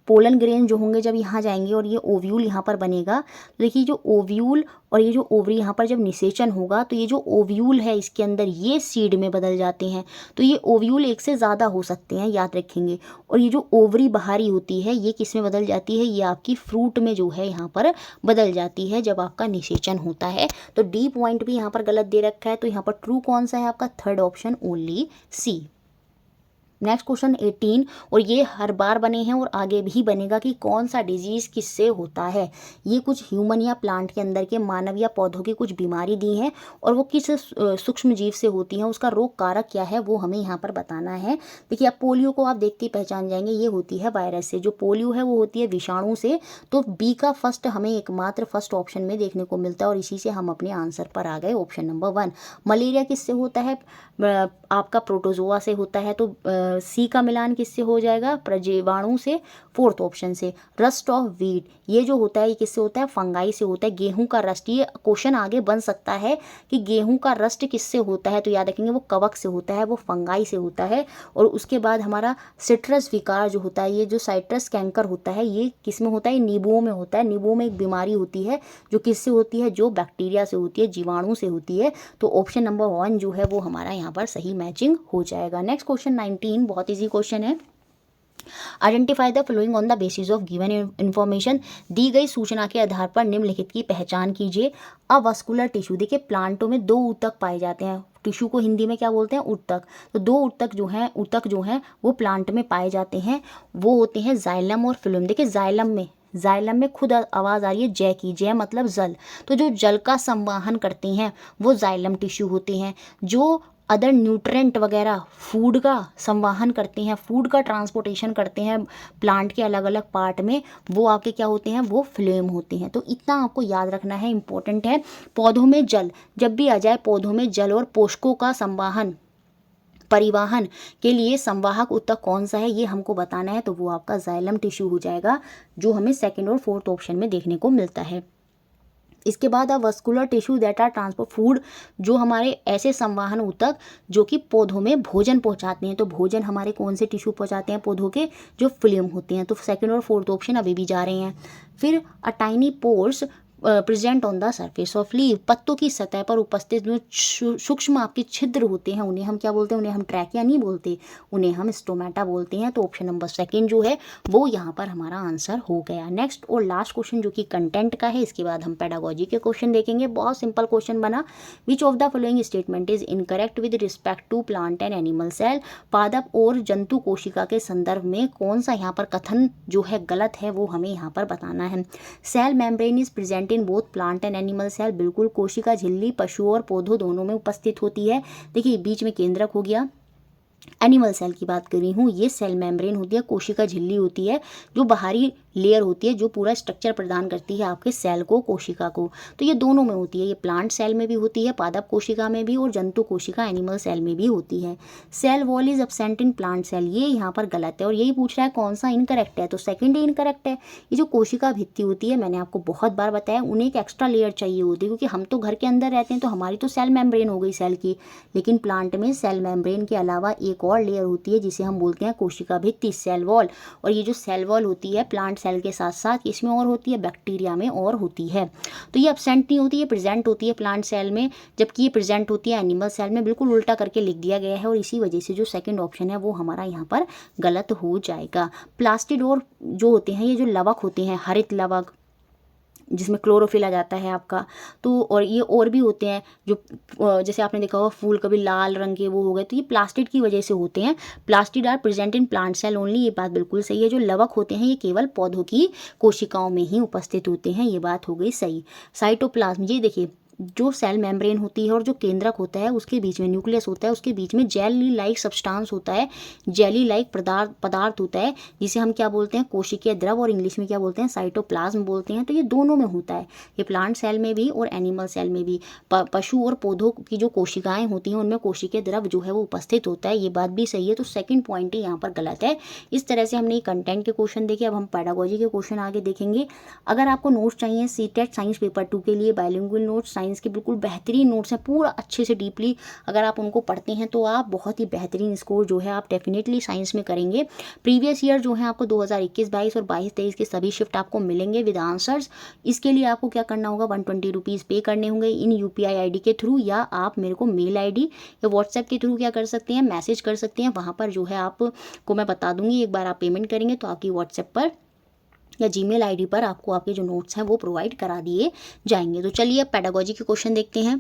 Speaker 1: पोलन ग्रेन जो होंगे जब यहाँ जाएंगे और ये ओव्यूल यहाँ पर बनेगा, तो देखिए जो ओव्यूल और ये जो ओवरी यहाँ पर जब निषेचन होगा तो ये जो ओव्यूल है इसके अंदर ये सीड में बदल जाते हैं। तो ये ओव्यूल एक से ज़्यादा हो सकते हैं, याद रखेंगे। और ये जो ओवरी बाहरी होती है ये किस में बदल जाती है, ये आपकी फ्रूट में जो है यहाँ पर बदल जाती है जब आपका निषेचन होता है। तो डी पॉइंट भी यहाँ पर गलत दे रखा है, तो यहाँ पर ट्रू कौन सा है आपका, थर्ड ऑप्शन ओनली सी। नेक्स्ट क्वेश्चन 18, और ये हर बार बने हैं और आगे भी बनेगा कि कौन सा डिजीज़ किससे होता है। ये कुछ ह्यूमन या प्लांट के अंदर के मानव या पौधों की कुछ बीमारी दी हैं और वो किस सूक्ष्म जीव से होती हैं, उसका रोग कारक क्या है वो हमें यहाँ पर बताना है। देखिए, अब पोलियो को आप देखते ही पहचान जाएंगे, ये होती है वायरस से। जो पोलियो है वो होती है विषाणु से। तो बी का फर्स्ट हमें एकमात्र फर्स्ट ऑप्शन में देखने को मिलता है और इसी से हम अपने आंसर पर आ गए, ऑप्शन नंबर 1। मलेरिया किससे होता है? आपका प्रोटोजोआ से होता है। तो सी का मिलान किससे हो जाएगा? प्रजीवाणु से, फोर्थ ऑप्शन से। रस्ट ऑफ वीट, ये जो होता है ये किससे होता है? फंगाई से होता है। गेहूं का रस्ट, ये क्वेश्चन आगे बन सकता है कि गेहूं का रस्ट किससे होता है, तो याद रखेंगे वो कवक से होता है, वो फंगाई से होता है। और उसके बाद हमारा सिट्रस विकार जो होता है, ये जो साइट्रस कैंकर होता है, ये किस में होता है? नींबुओं में होता है। नींबुओं में एक बीमारी होती है जो किससे होती है? जो बैक्टीरिया से होती है, जीवाणु से होती है। तो ऑप्शन नंबर 1 जो है वो हमारा यहाँ पर सही मैचिंग हो जाएगा। नेक्स्ट क्वेश्चन 19, बहुत इजी क्वेश्चन है। Identify the following on the basis of given information, दी गई सूचना के आधार पर निम्नलिखित की पहचान कीजिए। अवस्कुलर टिश्यू, देखिए प्लांटों में 2 ऊतक पाए जाते हैं। टिश्यू को हिंदी में क्या बोलते हैं? ऊतक। तो 2 ऊतक जो हैं वो प्लांट में पाए जाते हैं। वो होते हैं जाइलम और फिलोम। देखिए जाइलम में खुद आवाज़ आ रही है जय की, जय मतलब जल। तो जो जल का संवाहन करते हैं वो जाइलम टिश्यू होते हैं। जो अदर न्यूट्रेंट वगैरह फूड का संवाहन करते हैं, फूड का ट्रांसपोर्टेशन करते हैं प्लांट के अलग अलग पार्ट में, वो आपके क्या होते हैं? वो फ्लेम होते हैं। तो इतना आपको याद रखना है, इंपॉर्टेंट है। पौधों में जल, जब भी आ जाए पौधों में जल और पोषकों का परिवहन के लिए संवाहक ऊतक कौन सा है, ये हमको बताना है। तो वो आपका जाइलम टिश्यू हो जाएगा, जो हमें सेकंड और फोर्थ ऑप्शन में देखने को मिलता है। इसके बाद अब vascular tissue that are transport food, जो हमारे ऐसे संवाहन ऊतक जो कि पौधों में भोजन पहुंचाते हैं। तो भोजन हमारे कौन से टिश्यू पहुंचाते हैं? पौधों के जो फिल्म होते हैं। तो सेकंड और फोर्थ ऑप्शन अभी भी जा रहे हैं। फिर a tiny pores present on the surface of leave, पत्तों की सतह पर उपस्थित जो सूक्ष्म आपके छिद्र होते हैं उन्हें हम क्या बोलते हैं? उन्हें हम ट्रैकिया नहीं बोलते, उन्हें हम स्टोमेटा बोलते हैं। तो ऑप्शन नंबर 2 जो है वो यहाँ पर हमारा आंसर हो गया। नेक्स्ट और लास्ट क्वेश्चन जो कि कंटेंट का है, इसके बाद हम पेडागोजी के क्वेश्चन देखेंगे। बहुत सिंपल क्वेश्चन बना। Which of the following statement is incorrect with respect to plant and animal cell, पादप और जंतु कोशिका के संदर्भ में कौन सा यहाँ पर कथन जो है गलत है, वो हमें यहाँ पर बताना है। Cell membrane is present in both plant and animal cell, बिल्कुल। कोशिका झिल्ली पशु और पौधों दोनों में उपस्थित होती है। देखिए बीच में केंद्रक हो गया। एनिमल सेल की बात कर रही हूँ, ये सेल मेम्ब्रेन होती है, कोशिका झिल्ली होती है जो बाहरी लेयर होती है, जो पूरा स्ट्रक्चर प्रदान करती है आपके सेल को, कोशिका को। तो ये दोनों में होती है, ये प्लांट सेल में भी होती है, पादप कोशिका में भी, और जंतु कोशिका एनिमल सेल में भी होती है। Cell wall is absent in plant cell, ये यहाँ पर गलत है और यही पूछ रहा है कौन सा इनकरेक्ट है। तो सेकंड ही इनकरेक्ट है। ये जो कोशिका भित्ति होती है, मैंने आपको बहुत बार बताया, उन्हें एक एक्स्ट्रा लेयर चाहिए होती है, क्योंकि हम तो घर के अंदर रहते हैं तो हमारी तो सेल मेम्ब्रेन हो गई सेल की, लेकिन प्लांट में सेल मेम्ब्रेन के अलावा एक और लेयर होती है जिसे हम बोलते हैं कोशिका भित्ति, सेल वॉल। और ये जो सेल वॉल होती है प्लांट सेल के साथ साथ इसमें और होती है, बैक्टीरिया में और होती है। तो ये एब्सेंट नहीं होती, ये प्रेजेंट होती है प्लांट सेल में, जबकि ये प्रेजेंट होती है एनिमल सेल में। बिल्कुल उल्टा करके लिख दिया गया है और इसी वजह से जो सेकंड ऑप्शन है वो हमारा यहाँ पर गलत हो जाएगा। प्लास्टिडोर जो होते हैं, ये जो लवक होते हैं, हरित लवक जिसमें क्लोरोफिल आ जाता है आपका, तो और ये और भी होते हैं जो जैसे आपने देखा होगा फूल कभी लाल रंग के वो हो गए, तो ये प्लास्टिड की वजह से होते हैं। Plastid are present in plant cell only, ये बात बिल्कुल सही है। जो लवक होते हैं ये केवल पौधों की कोशिकाओं में ही उपस्थित होते हैं, ये बात हो गई सही। साइटोप्लाज्म, ये देखिए जो सेल मेम्ब्रेन होती है और जो केंद्रक होता है उसके बीच में न्यूक्लियस होता है, उसके बीच में जेली लाइक सब्सटेंस होता है, जेली लाइक पदार्थ होता है, जिसे हम क्या बोलते हैं? कोशिकीय द्रव, और इंग्लिश में क्या बोलते हैं? साइटोप्लाज्म बोलते हैं। तो ये दोनों में होता है, ये प्लांट सेल में भी और एनिमल सेल में भी। पशु और पौधों की जो कोशिकाएं होती हैं उनमें कोशिकीय द्रव जो है वो उपस्थित होता है, ये बात भी सही है। तो सेकंड पॉइंट ही यहाँ पर गलत है। इस तरह से हमने कंटेंट के क्वेश्चन देखे। अब हम पेडागोजी के क्वेश्चन आगे देखेंगे। अगर आपको नोट्स चाहिए सीटेट साइंस पेपर 2 के लिए, बाइलिंगुअल नोट्स, साइंस के बिल्कुल बेहतरीन नोट्स हैं, पूरा अच्छे से डीपली अगर आप उनको पढ़ते हैं तो आप बहुत ही बेहतरीन स्कोर जो है आप डेफिनेटली साइंस में करेंगे। प्रीवियस ईयर जो है आपको 2021-22 और 22-23 के सभी शिफ्ट आपको मिलेंगे विद आंसर्स। इसके लिए आपको क्या करना होगा? 120 रुपीज़ पे करने होंगे इन UPI ID के थ्रू, या आप मेरे को मेल ID या व्हाट्सएप के थ्रू क्या कर सकते हैं? मैसेज कर सकते हैं। वहाँ पर जो है आपको मैं बता दूंगी, एक बार आप पेमेंट करेंगे तो आपकी व्हाट्सएप पर या जीमेल आईडी पर आपको आपके जो नोट्स हैं वो प्रोवाइड करा दिए जाएंगे। तो चलिए अब पेडागोजी के क्वेश्चन देखते हैं।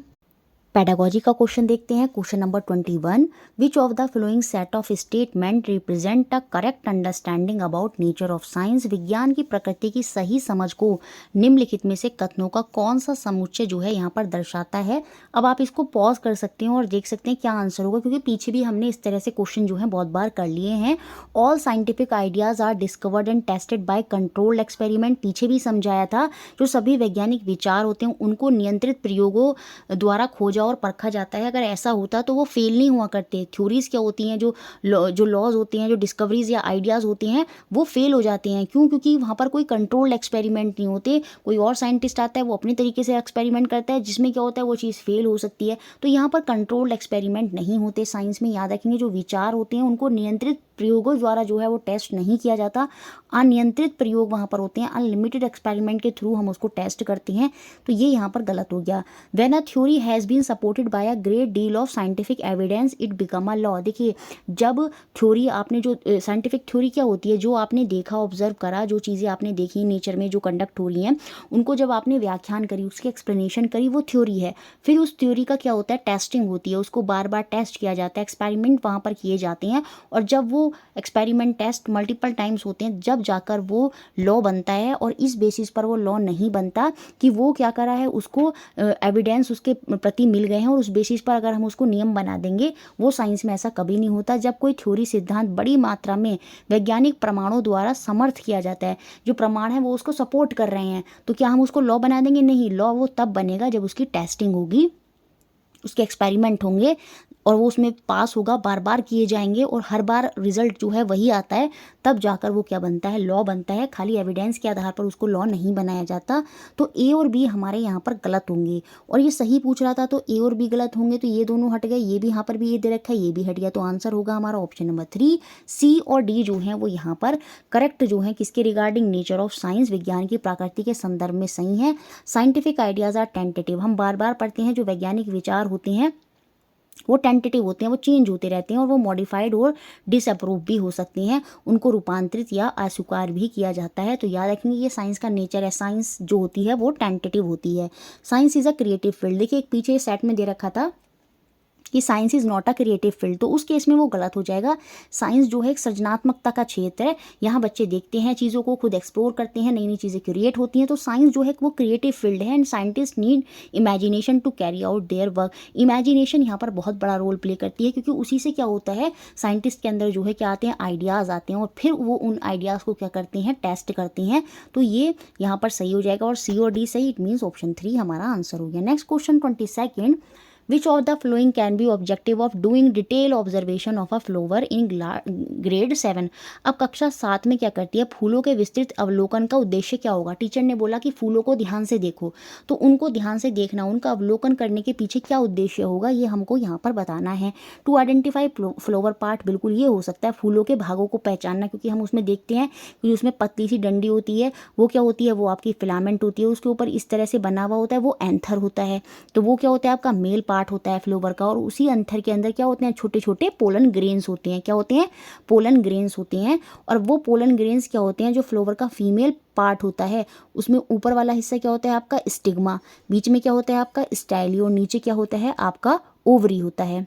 Speaker 1: पेडागोजी का क्वेश्चन देखते हैं। Question number 21, which of the flowing set of statement represent a correct understanding about nature of science. विज्ञान की प्रकृति की सही समझ को निम्नलिखित में से कथनों का कौन सा समुच्चय जो है यहाँ पर दर्शाता है। अब आप इसको पॉज कर सकते हैं और देख सकते हैं क्या आंसर होगा, क्योंकि पीछे भी हमने इस तरह से क्वेश्चन जो है बहुत बार कर लिए हैं। All scientific ideas are discovered and tested by controlled experiment, पीछे भी समझाया था। जो सभी वैज्ञानिक विचार होते हैं उनको नियंत्रित प्रयोगों द्वारा खोजा और परखा जाता है। अगर ऐसा होता तो वो फेल नहीं हुआ करते। थ्योरीज क्या होती हैं, जो लॉज होते हैं, जो डिस्कवरीज या आइडियाज़ होते हैं वो फेल हो जाते हैं। क्यों? क्योंकि वहाँ पर कोई कंट्रोल्ड एक्सपेरिमेंट नहीं होते। कोई और साइंटिस्ट आता है, वो अपने तरीके से एक्सपेरिमेंट करता है, जिसमें क्या होता है वो चीज़ फेल हो सकती है। तो यहाँ पर कंट्रोल्ड एक्सपेरिमेंट नहीं होते साइंस में। याद रखेंगे, जो विचार होते हैं उनको नियंत्रित प्रयोगों द्वारा जो है वो टेस्ट नहीं किया जाता। अनियंत्रित प्रयोग वहाँ पर होते हैं, अनलिमिटेड एक्सपेरिमेंट के थ्रू हम उसको टेस्ट करते हैं। तो ये यहाँ पर गलत हो गया। When a theory has been supported by a great deal of scientific evidence it become a law. देखिए, जब थ्योरी आपने जो साइंटिफिक थ्योरी क्या होती है, जो आपने देखा, ऑब्जर्व करा, जो चीज़ें आपने देखी नेचर में जो कंडक्ट हो रही हैं, उनको जब आपने व्याख्यान करी, उसकी एक्सप्लेनेशन करी, वो थ्योरी है। फिर उस थ्योरी का क्या होता है, टेस्टिंग होती है, उसको बार बार टेस्ट किया जाता है, एक्सपेरिमेंट वहाँ पर किए जाते हैं। और जब वो एक्सपेरिमेंट टेस्ट मल्टीपल टाइम्स होते हैं, जब जाकर वो लॉ बनता है। और इस बेसिस पर वो लॉ नहीं बनता कि वो क्या करा है, उसको एविडेंस उसके प्रति मिल गए हैं और उस बेसिस पर अगर हम उसको नियम बना देंगे। वो साइंस में ऐसा कभी नहीं होता। जब कोई थ्योरी सिद्धांत बड़ी मात्रा में वैज्ञानिक प्रमाणों द्वारा समर्थ किया जाता है, जो प्रमाण है वो उसको सपोर्ट कर रहे हैं, तो क्या हम उसको लॉ बना देंगे? नहीं। लॉ वो तब बनेगा जब उसकी टेस्टिंग होगी, उसके एक्सपेरिमेंट होंगे और वो उसमें पास होगा, बार बार किए जाएंगे और हर बार रिजल्ट जो है वही आता है, तब जाकर वो क्या बनता है, लॉ बनता है। खाली एविडेंस के आधार पर उसको लॉ नहीं बनाया जाता। तो ए और बी हमारे यहाँ पर गलत होंगे। और ये सही पूछ रहा था तो ए और बी गलत होंगे, तो ये दोनों हट गए। ये भी यहाँ पर भी ये दे रखा है, ये भी हट गया। तो आंसर होगा हमारा ऑप्शन नंबर 3, सी और डी जो है वो यहाँ पर करेक्ट जो है किसके रिगार्डिंग, नेचर ऑफ साइंस, विज्ञान की प्रकृति के संदर्भ में सही है। साइंटिफिक आइडियाज आर टेंटेटिव, हम बार बार पढ़ते हैं, जो वैज्ञानिक विचार होते हैं वो टेंटेटिव होते हैं, वो चेंज होते रहते हैं और वो मॉडिफाइड और डिसअप्रूव भी हो सकते हैं। उनको रूपांतरित या अस्वीकार भी किया जाता है। तो याद रखेंगे ये साइंस का नेचर है। साइंस जो होती है वो टेंटेटिव होती है। Science is a creative field. देखिए, एक पीछे सेट में दे रखा था कि science is not a creative field, तो उस केस में वो गलत हो जाएगा। साइंस जो है एक सृजनात्मकता का क्षेत्र है। यहाँ बच्चे देखते हैं चीज़ों को, खुद एक्सप्लोर करते हैं, नई नई चीज़ें क्रिएट होती हैं। तो साइंस जो है वो क्रिएटिव फील्ड है and scientist need imagination to carry out their work. Imagination यहाँ पर बहुत बड़ा रोल प्ले करती है, क्योंकि उसी से क्या होता है, साइंटिस्ट के अंदर जो है क्या आते हैं, आइडियाज़ आते हैं और फिर वो उन आइडियाज़ को क्या करते हैं, टेस्ट करते हैं। तो ये यहाँ पर सही हो जाएगा और सी और डी सही, इट मीन्स ऑप्शन 3 हमारा आंसर हो गया। Next question 22, Which of the following can be objective of doing detail observation of a flower in grade 7? अब कक्षा 7 में क्या करती है, फूलों के विस्तृत अवलोकन का उद्देश्य क्या होगा। टीचर ने बोला कि फूलों को ध्यान से देखो, तो उनको ध्यान से देखना, उनका अवलोकन करने के पीछे क्या उद्देश्य होगा, ये हमको यहाँ पर बताना है। टू आइडेंटिफाई फ्लावर पार्ट, बिल्कुल ये हो सकता है फूलों के भागों को पहचानना, क्योंकि हम उसमें देखते हैं कि उसमें पतली सी डंडी होती है, वो क्या होती है, वो आपकी फिलामेंट होती है, उसके ऊपर इस तरह से बना हुआ होता है, वो एंथर होता है। तो वो क्या होता है, आपका मेल पार्ट होता है फ्लोवर का, और उसी अंथर के अंदर क्या होते हैं, छोटे छोटे पोलन ग्रेन्स होते हैं। क्या होते हैं, पोलन ग्रेन्स होते हैं। और वो पोलन ग्रेन्स क्या होते हैं, जो फ्लोवर का फीमेल पार्ट होता है, उसमें ऊपर वाला हिस्सा क्या होता है आपका स्टिग्मा, बीच में क्या होता है आपका स्टाइली, और नीचे क्या होता है आपका ओवरी होता है।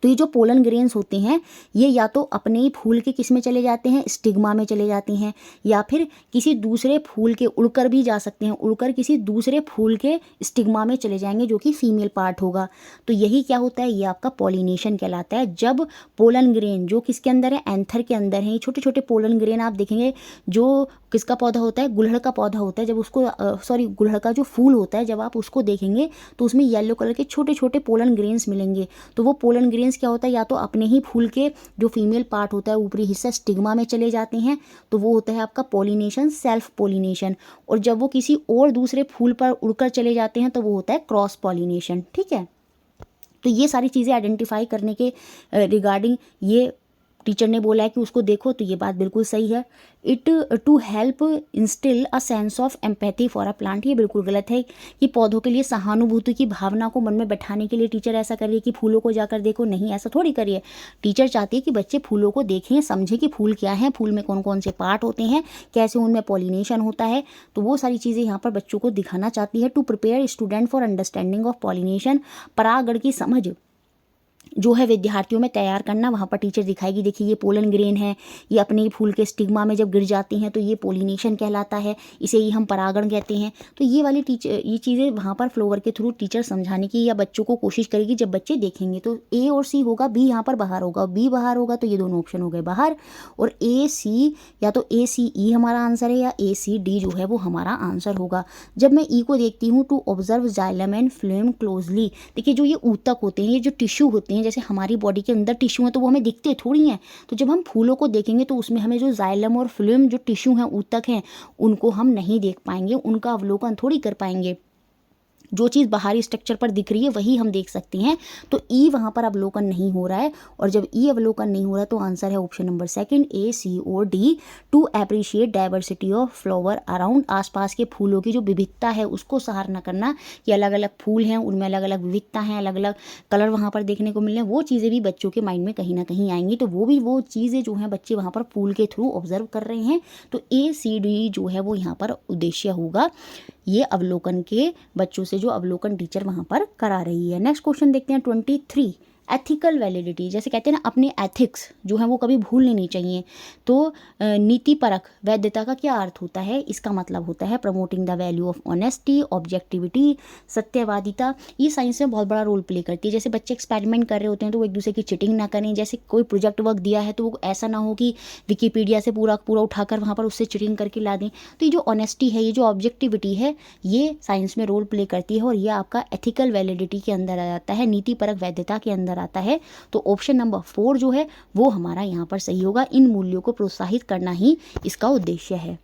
Speaker 1: तो ये जो पोलन ग्रेन्स होते हैं ये या तो अपने ही फूल के किस में चले जाते हैं, स्टिग्मा में चले जाते हैं, या फिर किसी दूसरे फूल के उड़कर भी जा सकते हैं, उड़कर किसी दूसरे फूल के स्टिग्मा में चले जाएंगे, जो कि फीमेल पार्ट होगा। तो यही क्या होता है, ये आपका पॉलिनेशन कहलाता है। जब पोलन ग्रेन जो किसके अंदर है, एंथर के अंदर है, छोटे छोटे पोलन ग्रेन आप देखेंगे, जो किसका पौधा होता है, गुड़हल का पौधा होता है। जब उसको गुड़हल का जो फूल होता है, जब आप उसको देखेंगे तो उसमें येलो कलर के छोटे छोटे पोलन ग्रेन्स मिलेंगे। तो वो पोलन ग्रेन्स क्या होता है, या तो अपने ही फूल के जो फीमेल पार्ट होता है ऊपरी हिस्सा स्टिग्मा में चले जाते हैं, तो वो होता है आपका पॉलिनेशन, सेल्फ पॉलिनेशन। और जब वो किसी और दूसरे फूल पर उड़कर चले जाते हैं तो वो होता है क्रॉस पॉलिनेशन। ठीक है, तो ये सारी चीज़ें आइडेंटिफाई करने के रिगार्डिंग ये टीचर ने बोला है कि उसको देखो, तो ये बात बिल्कुल सही है। It to help instil a sense of empathy for a plant, ये बिल्कुल गलत है कि पौधों के लिए सहानुभूति की भावना को मन में बैठाने के लिए टीचर ऐसा करिए कि फूलों को जाकर देखो। नहीं, ऐसा थोड़ी करिए। टीचर चाहती है कि बच्चे फूलों को देखें, समझें कि फूल क्या है, फूल में कौन कौन से पार्ट होते हैं, कैसे उनमें पॉलिनेशन होता है। तो वो सारी चीज़ें यहाँ पर बच्चों को दिखाना चाहती है। To prepare student for understanding of pollination, परागण की समझ जो है विद्यार्थियों में तैयार करना, वहाँ पर टीचर दिखाएगी, देखिए ये पोलन ग्रेन है, ये अपने फूल के स्टिग्मा में जब गिर जाती हैं तो ये पोलिनेशन कहलाता है, इसे ही हम परागण कहते हैं। तो ये वाली ये चीज़ें वहाँ पर फ्लोवर के थ्रू टीचर समझाने की या बच्चों को कोशिश करेगी। जब बच्चे देखेंगे तो ए और सी होगा, बी यहाँ पर बाहर होगा, बी बाहर होगा, तो ये दोनों ऑप्शन हो गए बाहर। और ए सी, या तो ए सी ई हमारा आंसर है, या ए सी डी जो है वो हमारा आंसर होगा। जब मैं ई को देखती हूँ, to observe xylem and phloem closely, देखिए जो ये ऊतक होते हैं, ये जो टिश्यू होते हैं, जैसे हमारी बॉडी के अंदर टिश्यू हैं तो वो हमें दिखते थोड़ी हैं। तो जब हम फूलों को देखेंगे तो उसमें हमें जो जाइलम और फ्लोएम जो टिश्यू हैं, ऊतक हैं, उनको हम नहीं देख पाएंगे, उनका अवलोकन थोड़ी कर पाएंगे। जो चीज़ बाहरी स्ट्रक्चर पर दिख रही है वही हम देख सकते हैं। तो ई वहाँ पर अवलोकन नहीं हो रहा है, और जब ई अवलोकन नहीं हो रहा तो आंसर है option number second, A C और D. To appreciate diversity of flower around, आसपास के फूलों की जो विविधता है उसको सराहना करना, कि अलग अलग फूल हैं, उनमें अलग अलग विविधता हैं, अलग अलग कलर वहाँ पर देखने को मिल रहे हैं। वो चीज़ें भी बच्चों के माइंड में कहीं ना कहीं आएंगी। तो वो चीज़ें जो हैं बच्चे वहाँ पर फूल के थ्रू ऑब्जर्व कर रहे हैं। तो ए सी डी जो है वो यहाँ पर उद्देश्य होगा, ये अवलोकन के बच्चों से जो अवलोकन टीचर वहाँ पर करा रही है। नेक्स्ट क्वेश्चन देखते हैं 23, एथिकल वैलिडिटी, जैसे कहते हैं ना अपने एथिक्स जो है वो कभी भूलने नहीं चाहिए। तो नीतिपरक वैधता का क्या अर्थ होता है? इसका मतलब होता है promoting the value of honesty, objectivity, सत्यवादिता। ये साइंस में बहुत बड़ा रोल प्ले करती है। जैसे बच्चे एक्सपेरिमेंट कर रहे होते हैं तो वो एक दूसरे की चिटिंग ना करें। जैसे कोई प्रोजेक्ट वर्क दिया है तो वो ऐसा ना हो कि विकीपीडिया से पूरा उठाकर वहाँ पर उससे चिटिंग करके ला दें। तो ये जो ऑनेस्टी है, ये जो ऑब्जेक्टिविटी है, ये साइंस में रोल प्ले करती है, और ये आपका एथिकल वैलिडिटी के अंदर आ जाता है, नीतिपरक वैधता के अंदर आता है। तो ऑप्शन नंबर 4 जो है वो हमारा यहाँ पर सही होगा। इन मूल्यों को प्रोत्साहित करना ही इसका उद्देश्य है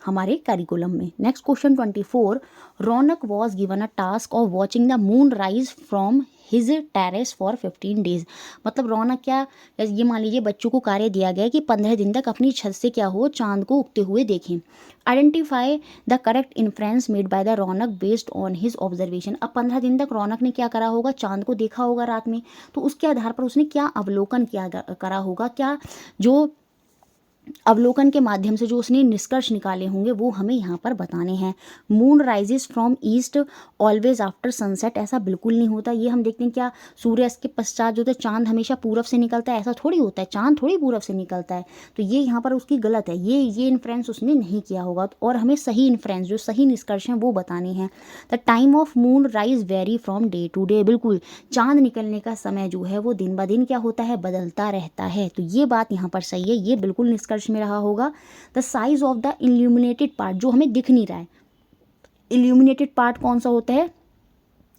Speaker 1: हमारे करिकुलम में। Next question 24, Raunak was given a task of watching the moon rise from his terrace for 15 days. मतलब रौनक क्या, ये मान लीजिए बच्चों को कार्य दिया गया कि 15 दिन तक अपनी छत से क्या हो, चांद को उगते हुए देखें। Identify the correct inference made by the Raunak based on his observation. अब 15 दिन तक रौनक ने क्या करा होगा, चांद को देखा होगा रात में, तो उसके आधार पर उसने क्या अवलोकन किया करा होगा, क्या जो अवलोकन के माध्यम से जो उसने निष्कर्ष निकाले होंगे वो हमें यहाँ पर बताने हैं। Moon rises from east always after sunset, ऐसा बिल्कुल नहीं होता। ये हम देखते हैं क्या सूर्यास्त के पश्चात जो है चांद हमेशा पूरब से निकलता है, ऐसा थोड़ी होता है, चांद थोड़ी पूरब से निकलता है। तो ये यहाँ पर उसकी गलत है, ये इन्फ्रेंस उसने नहीं किया होगा। और हमें सही इन्फ्रेंस, जो सही निष्कर्ष हैं वो बताने हैं। The time of moon rise vary from day to day, बिल्कुल चांद निकलने का समय जो है वो दिन ब दिन क्या होता है, बदलता रहता है। तो ये बात यहाँ पर सही है, ये बिल्कुल निष्कर्ष में रहा होगा। The size of the illuminated part, जो हमें दिख नहीं रहा है, इल्यूमिनेटेड पार्ट कौन सा होता है,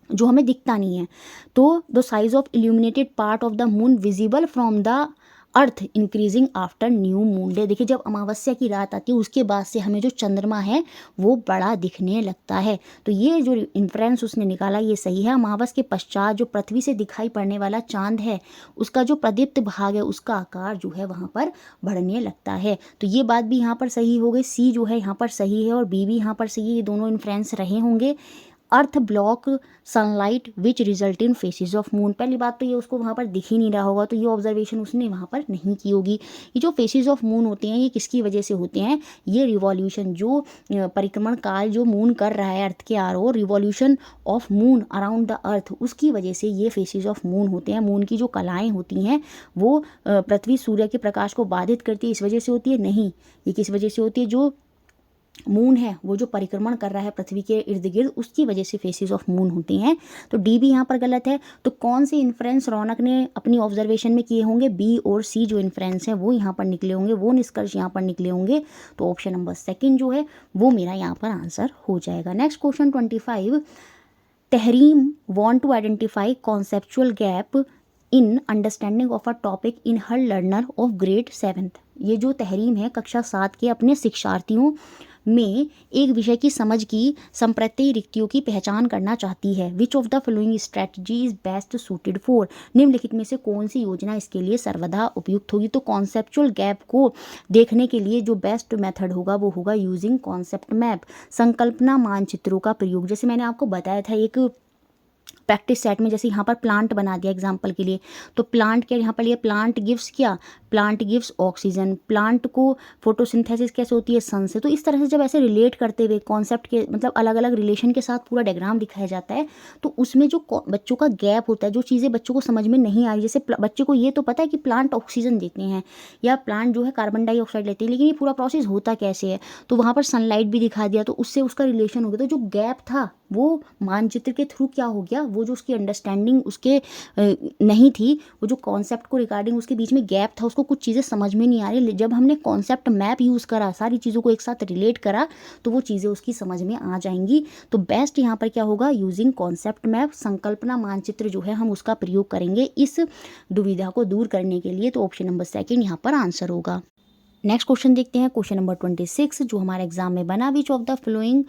Speaker 1: जो हमें दिखता नहीं है। तो the size of illuminated part of the moon visible from the earth increasing after new moon day. देखिए जब अमावस्या की रात आती है उसके बाद से हमें जो चंद्रमा है वो बड़ा दिखने लगता है। तो ये जो इन्फ्रेंस उसने निकाला ये सही है। अमावस के पश्चात जो पृथ्वी से दिखाई पड़ने वाला चांद है उसका जो प्रदीप्त भाग है उसका आकार जो है वहाँ पर बढ़ने लगता है। तो ये बात भी यहाँ पर सही हो गई, सी जो है यहाँ पर सही है और बी भी यहाँ पर सही है। ये दोनों इन्फ्रेंस रहे होंगे। Earth block sunlight which result in phases of moon, पहली बात तो ये उसको वहाँ पर दिख ही नहीं रहा होगा, तो ये ऑब्जर्वेशन उसने वहाँ पर नहीं की होगी। ये जो फेसेस ऑफ मून होते हैं ये किसकी वजह से होते हैं, ये रिवॉल्यूशन, जो परिक्रमण काल जो मून कर रहा है अर्थ के आर ओर, revolution of moon around the earth, उसकी वजह से ये फेसेस ऑफ मून होते हैं। मून की जो कलाएँ होती हैं वो पृथ्वी सूर्य के प्रकाश को बाधित करती है, इस वजह से होती है नहीं, ये किस वजह से होती है, जो मून है वो जो परिक्रमण कर रहा है पृथ्वी के इर्द गिर्द उसकी वजह से फेसेस ऑफ मून होती हैं। तो डी भी यहाँ पर गलत है। तो कौन से इन्फ्रेंस रौनक ने अपनी ऑब्जर्वेशन में किए होंगे, बी और सी जो इन्फ्रेंस हैं वो यहाँ पर निकले होंगे, वो निष्कर्ष यहाँ पर निकले होंगे। तो ऑप्शन नंबर सेकंड जो है वो मेरा यहाँ पर आंसर हो जाएगा। Next question 25, Tahreem want to identify conceptual gap in understanding of a topic in her learner of grade 7th। ये जो तहरीम है कक्षा 7 के अपने शिक्षार्थियों में एक विषय की समझ की संप्रति रिक्तियों की पहचान करना चाहती है। विच of the following strategy is best suited for, निम्नलिखित में से कौन सी योजना इसके लिए सर्वदा उपयुक्त होगी। तो कॉन्सेप्चुअल गैप को देखने के लिए जो बेस्ट मेथड होगा वो होगा यूजिंग कॉन्सेप्ट मैप, संकल्पना मानचित्रों का प्रयोग। जैसे मैंने आपको बताया था एक प्रैक्टिस सेट में, जैसे यहाँ पर प्लांट बना दिया एग्जाम्पल के लिए, तो प्लांट के यहाँ पर ये प्लांट गिव्स क्या, प्लांट गिव्स ऑक्सीजन, प्लांट को फोटोसिंथेसिस कैसे होती है, सन से। तो इस तरह से जब ऐसे रिलेट करते हुए कॉन्सेप्ट के मतलब अलग अलग रिलेशन के साथ पूरा डायग्राम दिखाया जाता है, तो उसमें जो बच्चों का गैप होता है, जो चीज़ें बच्चों को समझ में नहीं आ रही, जैसे बच्चे को ये तो पता है कि प्लांट ऑक्सीजन देते हैं या प्लांट जो है कार्बन डाइऑक्साइड लेते हैं, लेकिन ये पूरा प्रोसेस होता कैसे है, तो वहाँ पर सनलाइट भी दिखा दिया, तो उससे उसका रिलेशन हो गया। तो जो गैप था वो मानचित्र के थ्रू क्या हो गया, वो जो उसकी अंडरस्टैंडिंग उसके नहीं थी, वो जो कॉन्सेप्ट को रिगार्डिंग उसके बीच में गैप था, उसको कुछ चीज़ें समझ में नहीं आ रही, जब हमने कॉन्सेप्ट मैप यूज़ करा, सारी चीज़ों को एक साथ रिलेट करा, तो वो चीज़ें उसकी समझ में आ जाएंगी। तो बेस्ट यहाँ पर क्या होगा, यूजिंग कॉन्सेप्ट मैप, संकल्पना मानचित्र जो है हम उसका प्रयोग करेंगे इस दुविधा को दूर करने के लिए। तो ऑप्शन नंबर सेकेंड यहाँ पर आंसर होगा। नेक्स्ट क्वेश्चन देखते हैं, क्वेश्चन नंबर 26 जो हमारे एग्जाम में बना। Which of the following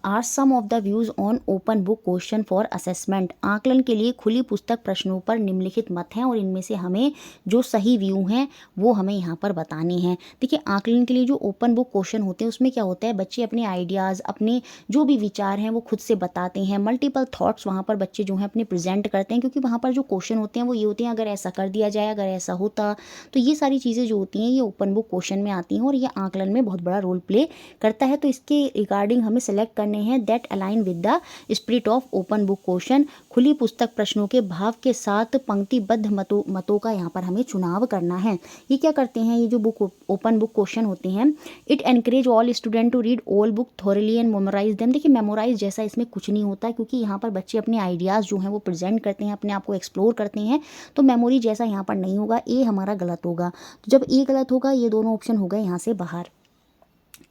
Speaker 1: are some of the views on open book question for assessment, आकलन के लिए खुली पुस्तक प्रश्नों पर निम्नलिखित मत हैं और इनमें से हमें जो सही व्यू हैं वो हमें यहाँ पर बताने हैं। देखिए आकलन के लिए जो ओपन बुक क्वेश्चन होते हैं उसमें क्या होता है, बच्चे अपने आइडियाज़, अपने जो भी विचार हैं वो खुद से बताते हैं, मल्टीपल थॉट्स वहाँ पर बच्चे जो हैं अपने प्रेजेंट करते हैं, क्योंकि वहाँ पर जो क्वेश्चन होते हैं वो ये होते हैं अगर ऐसा कर दिया जाए, अगर ऐसा होता, तो ये सारी चीज़ें जो होती हैं ये ओपन बुक क्वेश्चन में आती हैं और ये आकलन में बहुत बड़ा रोल प्ले करता है। तो इसके रिगार्डिंग हमें सेलेक्ट करने हैं that align with the spirit of open book question, खुली पुस्तक प्रश्नों के भाव के साथ पंक्तिबद्ध मतों का यहाँ पर हमें चुनाव करना है। ये क्या करते हैं, ये जो बुक ओपन बुक क्वेश्चन होते हैं, it encourage all student to read all book thoroughly and memorise them. देखिए मेमोराइज जैसा इसमें कुछ नहीं होता, क्योंकि यहाँ पर बच्चे अपने आइडियाज़ जो हैं वो प्रेजेंट करते हैं, अपने आप को एक्सप्लोर करते हैं, तो मेमोरी जैसा यहाँ पर नहीं होगा। ए हमारा गलत होगा, तो जब ए गलत होगा ये दोनों ऑप्शन हो गए यहाँ से बाहर।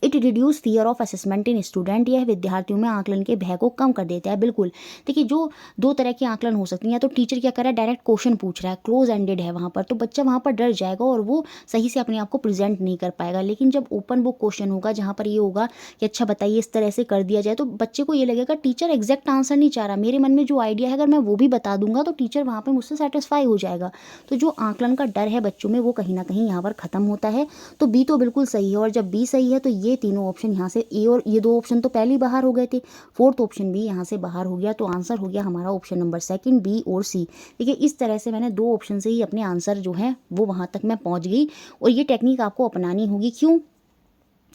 Speaker 1: It reduce fear of assessment in student, यह विद्यार्थियों में आकलन के भय को कम कर देता है। बिल्कुल, देखिए जो दो तरह के आकलन हो सकती हैं, या तो टीचर क्या कर रहा है डायरेक्ट क्वेश्चन पूछ रहा है, क्लोज एंडेड है वहाँ पर, तो बच्चा वहाँ पर डर जाएगा और वो सही से अपने आप को प्रेजेंट नहीं कर पाएगा। लेकिन जब ओपन बुक क्वेश्चन होगा जहाँ पर ये होगा कि अच्छा बताइए इस तरह से कर दिया जाए, तो बच्चे को ये लगेगा टीचर एग्जैक्ट आंसर नहीं चाह रहा, मेरे मन में जो आइडिया है अगर मैं वो भी बता दूंगा तो टीचर वहाँ पर मुझसे सेटिस्फाई हो जाएगा। तो जो आकलन का डर है बच्चों में वो कहीं ना कहीं यहाँ पर खत्म होता है। तो बी तो बिल्कुल सही है, और जब बी सही है तो ये तीनों ऑप्शन यहाँ से ए और ये दो ऑप्शन तो पहले ही बाहर हो गए थे, फोर्थ ऑप्शन भी यहाँ से बाहर हो गया। तो आंसर हो गया हमारा ऑप्शन नंबर सेकंड, बी और सी। देखिए इस तरह से मैंने दो ऑप्शन से ही अपने आंसर जो है वो वहाँ तक मैं पहुँच गई, और ये टेक्निक आपको अपनानी होगी। क्यों?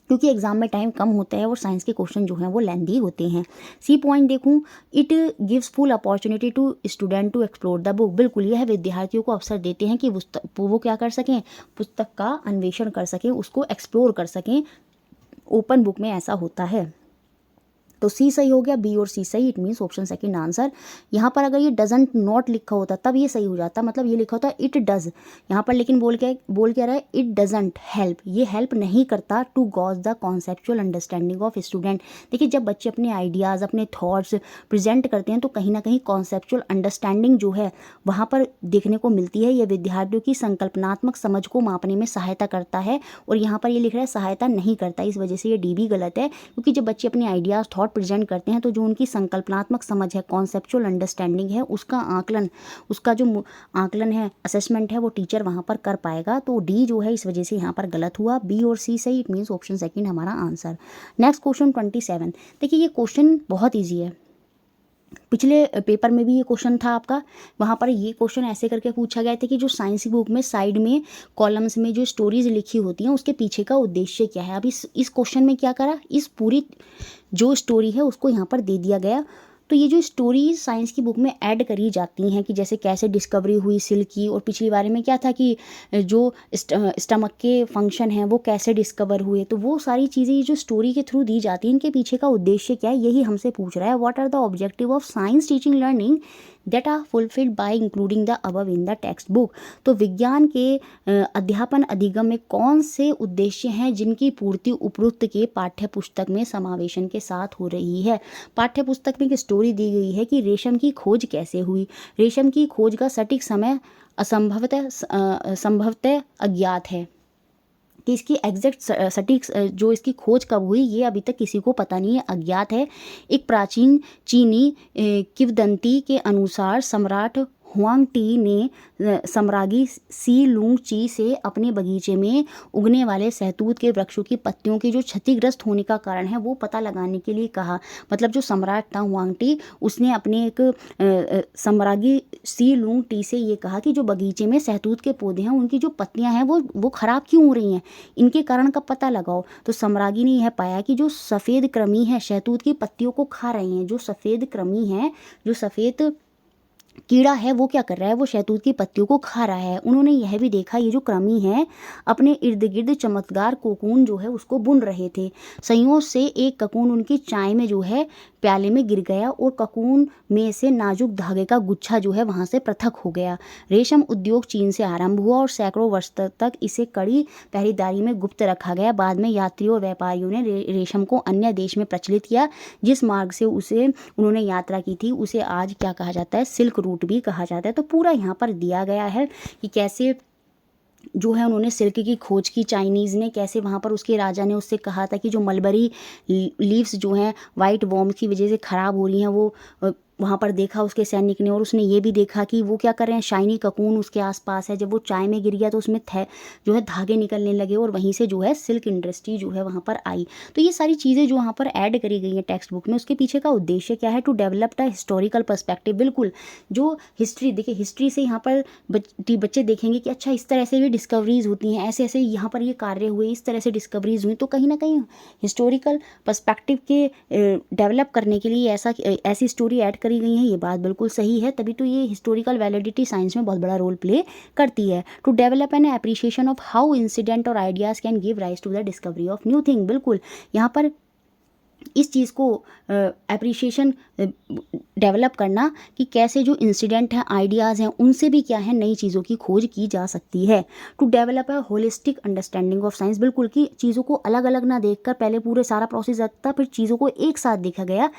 Speaker 1: क्योंकि एग्जाम में टाइम कम होता है और साइंस के क्वेश्चन जो हैं वो लेंदी होते हैं। सी पॉइंट देखूँ, it gives full opportunity to student to explore the book, बिल्कुल यह विद्यार्थियों को अवसर देते हैं कि वो क्या कर सकें, पुस्तक का अन्वेषण कर सकें, उसको एक्सप्लोर कर सकें। ओपन बुक में ऐसा होता है। तो सी सही हो गया, बी और सी सही, it means option second answer. यहाँ पर अगर ये डजंट नॉट लिखा होता तब ये सही हो जाता, मतलब ये लिखा होता इट डज, यहाँ पर लेकिन बोल क्या रहा है, इट डजंट हेल्प, ये हेल्प नहीं करता to gauge the conceptual understanding of student. देखिए जब बच्चे अपने आइडियाज़, अपने थॉट्स प्रेजेंट करते हैं तो कहीं ना कहीं कॉन्सेप्चुअल अंडरस्टैंडिंग जो है वहाँ पर देखने को मिलती है। यह विद्यार्थियों की संकल्पनात्मक समझ को मापने में सहायता करता है, और यहाँ पर ये लिख रहा है सहायता नहीं करता, इस वजह से ये डी भी गलत है। क्योंकि जब बच्चे अपने आइडियाज़ थॉट प्रेजेंट करते हैं तो जो उनकी संकल्पनात्मक समझ है, कॉन्सेप्चुअल अंडरस्टैंडिंग है, उसका आकलन, उसका जो आकलन है, असेसमेंट है, वो टीचर वहाँ पर कर पाएगा। तो डी जो है इस वजह से यहाँ पर गलत हुआ, बी और सी सही, इट मीन्स ऑप्शन सेकंड हमारा आंसर। Next question 27। देखिए ये क्वेश्चन बहुत ईजी है, पिछले पेपर में भी ये क्वेश्चन था आपका, वहाँ पर ये क्वेश्चन ऐसे करके पूछा गया था कि जो साइंस की बुक में साइड में कॉलम्स में जो स्टोरीज लिखी होती हैं उसके पीछे का उद्देश्य क्या है। अब इस क्वेश्चन में क्या करा, इस पूरी जो स्टोरी है उसको यहाँ पर दे दिया गया। तो ये जो स्टोरीज साइंस की बुक में ऐड करी जाती हैं कि जैसे कैसे डिस्कवरी हुई सिल्क की, और पिछली बारे में क्या था कि जो स्टमक के फंक्शन हैं वो कैसे डिस्कवर हुए, तो वो सारी चीज़ें ये जो स्टोरी के थ्रू दी जाती हैं इनके पीछे का उद्देश्य क्या है, यही हमसे पूछ रहा है। What are the objective of science teaching learning that are fulfilled by including the above in the text book. तो विज्ञान के अध्यापन अधिगम में कौन से उद्देश्य हैं जिनकी पूर्ति उपरोक्त के पाठ्य पुस्तक में समावेशन के साथ हो रही है। पाठ्य पुस्तक में एक स्टोरी दी गई है कि रेशम की खोज कैसे हुई, रेशम की खोज का सटीक समय संभवतः अज्ञात है, कि इसकी एग्जैक्ट सटीक जो इसकी खोज कब हुई ये अभी तक किसी को पता नहीं है, अज्ञात है। एक प्राचीन चीनी किंवदंती के अनुसार सम्राट हुआंग टी ने सम्राज्ञी सी लुंग ची से अपने बगीचे में उगने वाले सहतूत के वृक्षों की पत्तियों के जो क्षतिग्रस्त होने का कारण है वो पता लगाने के लिए कहा। मतलब जो सम्राट था हुआंग टी, उसने अपने एक सम्राज्ञी सी लुंग टी से ये कहा कि जो बगीचे में सहतूत के पौधे हैं उनकी जो पत्तियां हैं वो ख़राब क्यों हो रही हैं, इनके कारण का पता लगाओ। तो सम्राज्ञी ने यह पाया कि जो सफ़ेद कृमि है सहतूत की पत्तियों को खा रहे हैं। जो सफ़ेद कृमि है, जो सफ़ेद कीड़ा है, वो क्या कर रहा है, वो शहतूत की पत्तियों को खा रहा है। उन्होंने यह भी देखा ये जो कृमि है अपने इर्द गिर्द चमकदार कोकून जो है उसको बुन रहे थे। संयोग से एक ककून उनकी चाय में जो है प्याले में गिर गया और ककून में से नाजुक धागे का गुच्छा जो है वहाँ से पृथक हो गया। रेशम उद्योग चीन से आरंभ हुआ और सैकड़ों वर्ष तक इसे कड़ी पहरेदारी में गुप्त रखा गया। बाद में यात्रियों और व्यापारियों ने रेशम को अन्य देश में प्रचलित किया। जिस मार्ग से उसे उन्होंने यात्रा की थी उसे आज क्या कहा जाता है, सिल्क रूट भी कहा जाता है। तो पूरा यहाँ पर दिया गया है कि कैसे जो है उन्होंने सिल्क की खोज की चाइनीज़ ने, कैसे वहाँ पर उसके राजा ने उससे कहा था कि जो मलबरी लीव्स जो हैं वाइट वॉर्म की वजह से ख़राब हो रही हैं, वो वहाँ पर देखा उसके सैनिक ने। और उसने ये भी देखा कि वो क्या कर रहे हैं, शाइनी ककून उसके आसपास है। जब वो चाय में गिर गया तो उसमें जो है धागे निकलने लगे और वहीं से जो है सिल्क इंडस्ट्री जो है वहाँ पर आई। तो ये सारी चीज़ें जो वहाँ पर ऐड करी गई हैं टेक्स्ट बुक में, उसके पीछे का उद्देश्य क्या है, to develop the historical perspective. बिल्कुल जो हिस्ट्री देखिए, हिस्ट्री से यहाँ पर बच्चे देखेंगे कि अच्छा इस तरह से भी डिस्कवरीज होती हैं, ऐसे ऐसे यहाँ पर ये कार्य हुए, इस तरह से डिस्कवरीज हुई। तो कहीं ना कहीं हिस्टोरिकल पर्सपेक्टिव के डेवलप करने के लिए ऐसी स्टोरी ऐड करी गई है। ये बात बिल्कुल सही है, तभी तो ये हिस्टोरिकल वैलिडिटी साइंस में बहुत बड़ा रोल प्ले करती है। To develop an appreciation of how incident और ideas can give rise to the discovery of new thing. बिल्कुल यहाँ पर इस चीज़ को एप्रिशिएशन डेवलप करना कि कैसे जो इंसिडेंट हैं, आइडियाज़ हैं, उनसे भी क्या है नई चीज़ों की खोज की जा सकती है। To develop a holistic understanding of science. बिल्कुल कि चीज़ों को अलग अलग ना देखकर पहले पूरे सारा प्रोसेस आता, फिर चीज़ों को एक साथ देखा गया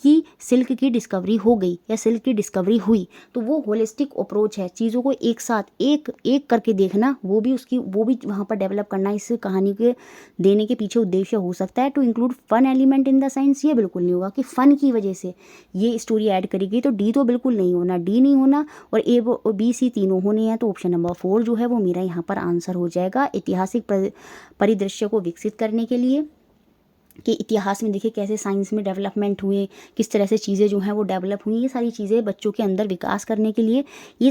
Speaker 1: कि सिल्क की डिस्कवरी हो गई या सिल्क की डिस्कवरी हुई। तो वो होलिस्टिक अप्रोच है, चीज़ों को एक साथ एक एक करके देखना, वो भी वहाँ पर डेवलप करना इस कहानी के देने के पीछे उद्देश्य हो सकता है। To include fun element in the science, ये बिल्कुल नहीं होगा कि फ़न की वजह से ये स्टोरी ऐड करी गई। तो डी तो बिल्कुल नहीं होना, डी नहीं होना और ए और बी सी तीनों होने हैं। तो ऑप्शन नंबर 4 जो है वो मेरा यहाँ पर आंसर हो जाएगा। ऐतिहासिक परिदृश्य को विकसित करने के लिए कि इतिहास में देखिए कैसे साइंस में डेवलपमेंट हुए, किस तरह से चीज़ें जो हैं वो डेवलप हुई, ये सारी चीज़ें बच्चों के अंदर विकास करने के लिए, ये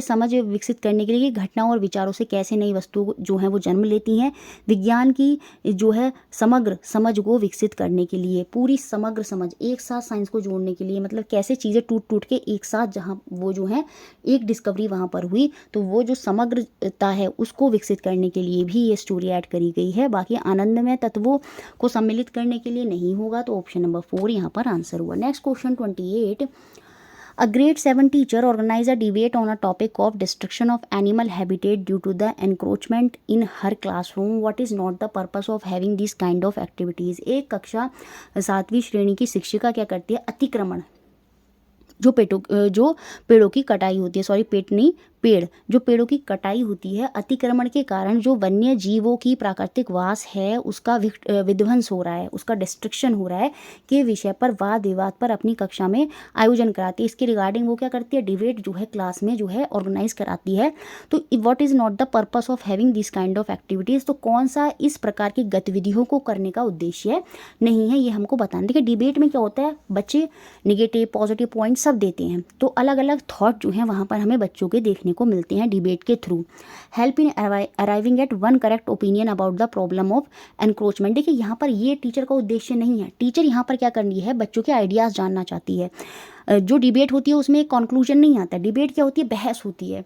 Speaker 1: समझ विकसित करने के लिए कि घटनाओं और विचारों से कैसे नई वस्तुओं जो हैं वो जन्म लेती हैं। विज्ञान की जो है समग्र समझ को विकसित करने के लिए, पूरी समग्र समझ एक साथ साइंस को जोड़ने के लिए, मतलब कैसे चीज़ें टूट टूट के एक साथ जहाँ वो जो है एक डिस्कवरी वहाँ पर हुई, तो वो जो समग्रता है उसको विकसित करने के लिए भी ये स्टोरी ऐड करी गई है। बाकी आनंदमय तत्वों को सम्मिलित करने के लिए नहीं होगा। तो ऑप्शन नंबर 4 यहाँ पर आंसर हुआ। Next question 28, A grade 7 teacher organized a debate on a topic of destruction of animal habitat due to the encroachment in her classroom. What is not the purpose of having these kind of activities? एक कक्षा 7वीं श्रेणी की शिक्षिका क्या करती है, अतिक्रमण जो पेड़ों की कटाई होती है, सॉरी पेट नहीं पेड़, जो पेड़ों की कटाई होती है, अतिक्रमण के कारण जो वन्य जीवों की प्राकृतिक वास है उसका विध्वंस हो रहा है, उसका डिस्ट्रक्शन हो रहा है के विषय पर वाद विवाद पर अपनी कक्षा में आयोजन कराती है। इसके रिगार्डिंग वो क्या करती है, डिबेट जो है क्लास में जो है ऑर्गेनाइज कराती है। तो what is not the purpose of having this kind of activities, तो कौन सा इस प्रकार की गतिविधियों को करने का उद्देश्य नहीं है, ये हमको बताना। देखिए डिबेट में क्या होता है, बच्चे निगेटिव पॉजिटिव पॉइंट सब देते हैं, तो अलग अलग थॉट जो हैं वहाँ पर हमें बच्चों के देखने को मिलते हैं डिबेट के through. Help in arriving at one correct opinion about the problem of encroachment. देखिए यहाँ पर ये टीचर का उद्देश्य नहीं है, टीचर यहाँ पर क्या करनी है, बच्चों के आइडियाज़ जानना चाहती है। जो डिबेट होती है उसमें एक कंक्लूजन नहीं आता, डिबेट क्या होती है, बहस होती है।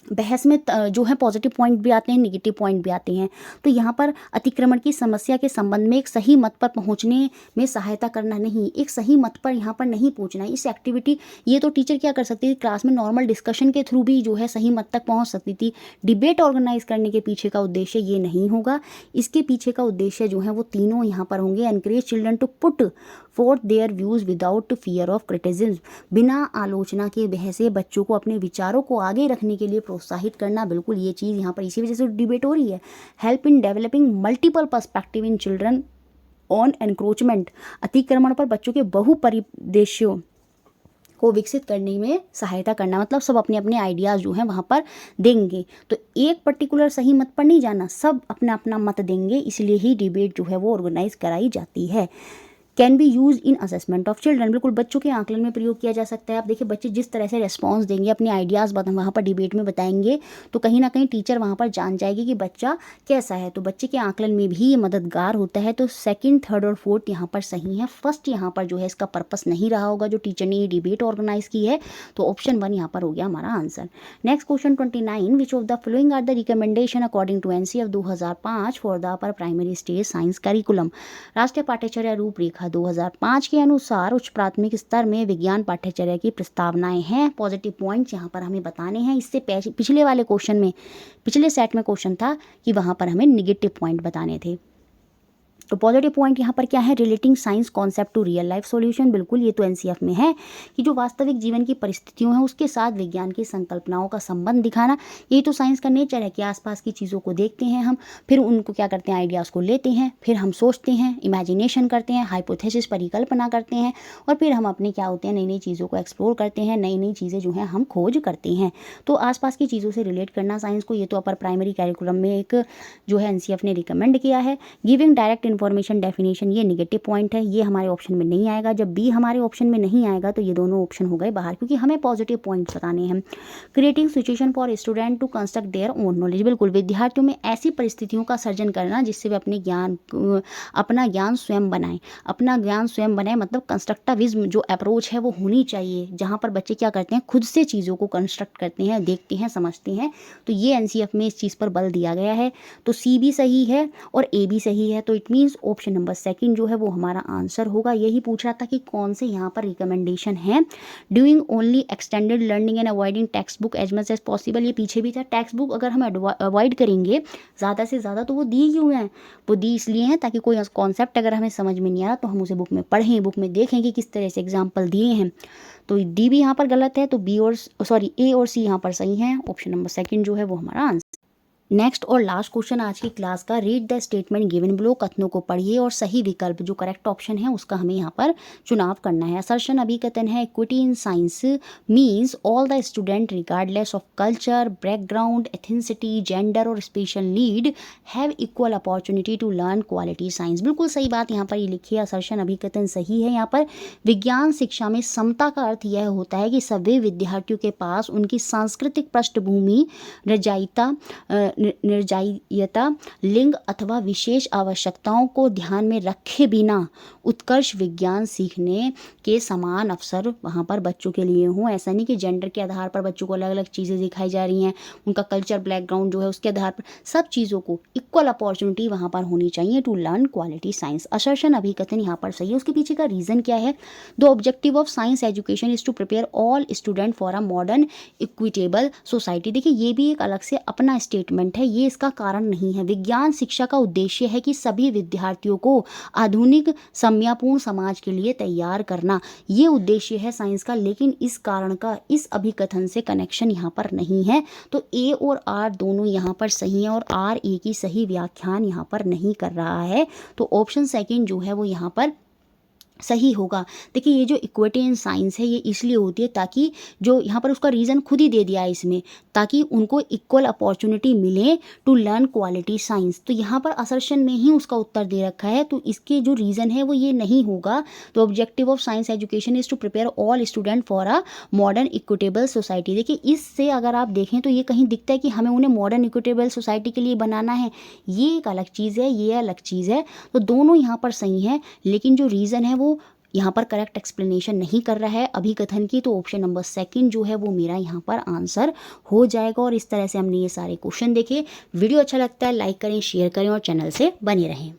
Speaker 1: बहस में जो है पॉजिटिव पॉइंट भी आते हैं, नेगेटिव पॉइंट भी आते हैं। तो यहाँ पर अतिक्रमण की समस्या के संबंध में एक सही मत पर पहुँचने में सहायता करना नहीं, एक सही मत पर यहाँ पर नहीं पहुँचना। इस एक्टिविटी ये तो टीचर क्या कर सकती थी, क्लास में नॉर्मल डिस्कशन के थ्रू भी जो है सही मत तक पहुँच सकती थी। डिबेट ऑर्गेनाइज करने के पीछे का उद्देश्य ये नहीं होगा। इसके पीछे का उद्देश्य जो है वो तीनों यहाँ पर होंगे। Encourage children to put for their views without fear of criticism, बिना आलोचना के बहसे बच्चों को अपने विचारों को आगे रखने के लिए प्रोत्साहित करना, बिल्कुल ये चीज़ यहाँ पर इसी वजह से डिबेट हो रही है। Help in developing multiple perspective in children on encroachment, अतिक्रमण पर बच्चों के बहुपरिदेश्यों को विकसित करने में सहायता करना, मतलब सब अपने अपने आइडियाज़ जो हैं वहाँ पर देंगे। तो एक पर्टिकुलर सही मत पर नहीं जाना, सब अपना अपना मत देंगे, इसलिए ही डिबेट जो है वो ऑर्गेनाइज कराई जाती है। Can be use in assessment of children, बिल्कुल बच्चों के आंकलन में प्रयोग किया जा सकता है। आप देखिए बच्चे जिस तरह से रेस्पॉन्स देंगे, अपने आइडियाज़ वहाँ पर डिबेट में बताएंगे, तो कहीं ना कहीं टीचर वहाँ पर जान जाएगी कि बच्चा कैसा है, तो बच्चे के आंकलन में भी ये मददगार होता है। तो सेकंड, थर्ड और फोर्थ यहाँ पर सही है। फर्स्ट यहाँ पर जो है इसका पर्पस नहीं रहा होगा जो टीचर ने ये डिबेट ऑर्गेनाइज की है, तो ऑप्शन 1 यहाँ पर हो गया हमारा answer. Next question 29, which of the following are the recommendation according to NCF 2005 for the upper primary stage science curriculum, राष्ट्रीय पाठ्यचर्या रूपरेखा 2005 के अनुसार उच्च प्राथमिक स्तर में विज्ञान पाठ्यचर्या की प्रस्तावनाएं हैं। पॉजिटिव पॉइंट्स यहाँ पर हमें बताने हैं। इससे पिछले वाले क्वेश्चन में, पिछले सेट में क्वेश्चन था कि वहाँ पर हमें निगेटिव पॉइंट बताने थे। तो पॉजिटिव पॉइंट यहाँ पर क्या है, relating science concept to real life solution, बिल्कुल ये तो एनसीएफ में है कि जो वास्तविक जीवन की परिस्थितियों हैं उसके साथ विज्ञान की संकल्पनाओं का संबंध दिखाना। ये तो साइंस का नेचर है कि आसपास की चीज़ों को देखते हैं हम, फिर उनको क्या करते हैं, आइडियाज़ को लेते हैं, फिर हम सोचते हैं, इमेजिनेशन करते हैं, हाइपोथेसिस परिकल्पना करते हैं, और फिर हम अपने क्या होते हैं नई नई चीज़ों को एक्सप्लोर करते हैं, नई नई चीज़ें जो हैं हम खोज करते हैं। तो आसपास की चीज़ों से रिलेट करना साइंस को, ये तो अपर प्राइमरी कैरिकुलम में एक जो है एनसीएफ ने रिकमेंड किया है। गिविंग डायरेक्ट इन्फॉर्मेशन डेफिनेशन, ये नेगेटिव पॉइंट है, ये हमारे ऑप्शन में नहीं आएगा। जब बी हमारे ऑप्शन में नहीं आएगा तो ये दोनों ऑप्शन हो गए बाहर, क्योंकि हमें पॉजिटिव पॉइंट्स बताने हैं। Creating situation for student to construct their own knowledge, बिल्कुल विद्यार्थियों में ऐसी परिस्थितियों का सर्जन करना जिससे वे अपना ज्ञान स्वयं बनाएं। अपना ज्ञान स्वयं बनाएं मतलब कंस्ट्रक्टिविज्म जो अप्रोच है वो होनी चाहिए, जहाँ पर बच्चे क्या करते हैं, खुद से चीज़ों को कंस्ट्रक्ट करते हैं, देखते हैं, समझते हैं। तो ये एनसीएफ में इस चीज़ पर बल दिया गया है। तो सी भी सही है और ए भी सही है। तो it means option number second जो है वो हमारा आंसर होगा। यही पूछ रहा था कि कौन से यहाँ पर रिकमेंडेशन है। Doing only extended learning and avoiding text book as much as possible, ये पीछे भी था। टेक्स्ट बुक अगर हम अवॉइड करेंगे ज़्यादा से ज़्यादा, तो वो दी क्यों है, वो दी इसलिए हैं ताकि कोई कॉन्सेप्ट अगर हमें समझ में नहीं आ रहा तो हम उसे बुक में पढ़ें, बुक में देखें कि किस तरह से एग्जाम्पल दिए हैं। तो डी भी यहाँ पर गलत है, तो बी और ए और सी यहाँ पर सही है। ऑप्शन नंबर सेकंड जो है वो हमारा आंसर। नेक्स्ट और लास्ट क्वेश्चन आज की क्लास का, read the statement given below, कथनों को पढ़िए और सही विकल्प जो करेक्ट ऑप्शन है उसका हमें यहाँ पर चुनाव करना है। असर्शन अभिकथन है, equity in science means all the student regardless of culture, background, ethnicity, gender और special need have equal opportunity to learn quality science, बिल्कुल सही बात यहाँ पर ये लिखी है। असर्शन अभिकथन सही है। यहाँ पर विज्ञान शिक्षा में समता का अर्थ यह होता है कि सभी विद्यार्थियों के पास उनकी सांस्कृतिक पृष्ठभूमि, निर्जायता, लिंग अथवा विशेष आवश्यकताओं को ध्यान में रखे बिना उत्कर्ष विज्ञान सीखने के समान अवसर वहाँ पर बच्चों के लिए हों। ऐसा नहीं कि जेंडर के आधार पर बच्चों को अलग अलग चीज़ें दिखाई जा रही हैं, उनका कल्चर बैकग्राउंड जो है उसके आधार पर, सब चीज़ों को इक्वल अपॉर्चुनिटी वहाँ पर होनी चाहिए to learn quality science. Assertion अभिकथन यहाँ पर सही है। उसके पीछे का रीज़न क्या है, the objective of science education is to prepare all student for a modern equitable society. देखिए ये भी एक अलग से अपना स्टेटमेंट है, ये इसका कारण नहीं है। विज्ञान शिक्षा का उद्देश्य है कि सभी विद्यार्थियों को आधुनिक समयापूर्ण समाज के लिए तैयार करना, ये उद्देश्य है साइंस का। लेकिन इस कारण का इस अभिकथन से कनेक्शन यहाँ पर नहीं है। तो ए और आर दोनों यहाँ पर सही हैं और आर ए की सही व्याख्यान यहाँ पर नहीं कर रहा है। तो ऑप्शन सेकंड जो है वो यहाँ पर सही होगा। देखिए ये जो इक्विटी इन साइंस है ये इसलिए होती है ताकि जो यहाँ पर उसका रीज़न खुद ही दे दिया है इसमें, ताकि उनको इक्वल अपॉर्चुनिटी मिले टू लर्न क्वालिटी साइंस। तो यहाँ पर असर्शन में ही उसका उत्तर दे रखा है, तो इसके जो रीज़न है वो ये नहीं होगा। तो objective of science education is to prepare all student for a modern equitable society. देखिए इससे अगर आप देखें तो ये कहीं दिखता है कि हमें उन्हें मॉडर्न इक्विटेबल सोसाइटी के लिए बनाना है, ये एक अलग चीज़ है, ये अलग चीज़ है। तो दोनों यहाँ पर सही हैं, लेकिन जो रीज़न है वो यहाँ पर करेक्ट एक्सप्लेनेशन नहीं कर रहा है अभिकथन की। तो ऑप्शन नंबर सेकंड जो है वो मेरा यहाँ पर आंसर हो जाएगा। और इस तरह से हमने ये सारे क्वेश्चन देखे। वीडियो अच्छा लगता है लाइक करें, शेयर करें और चैनल से बने रहें।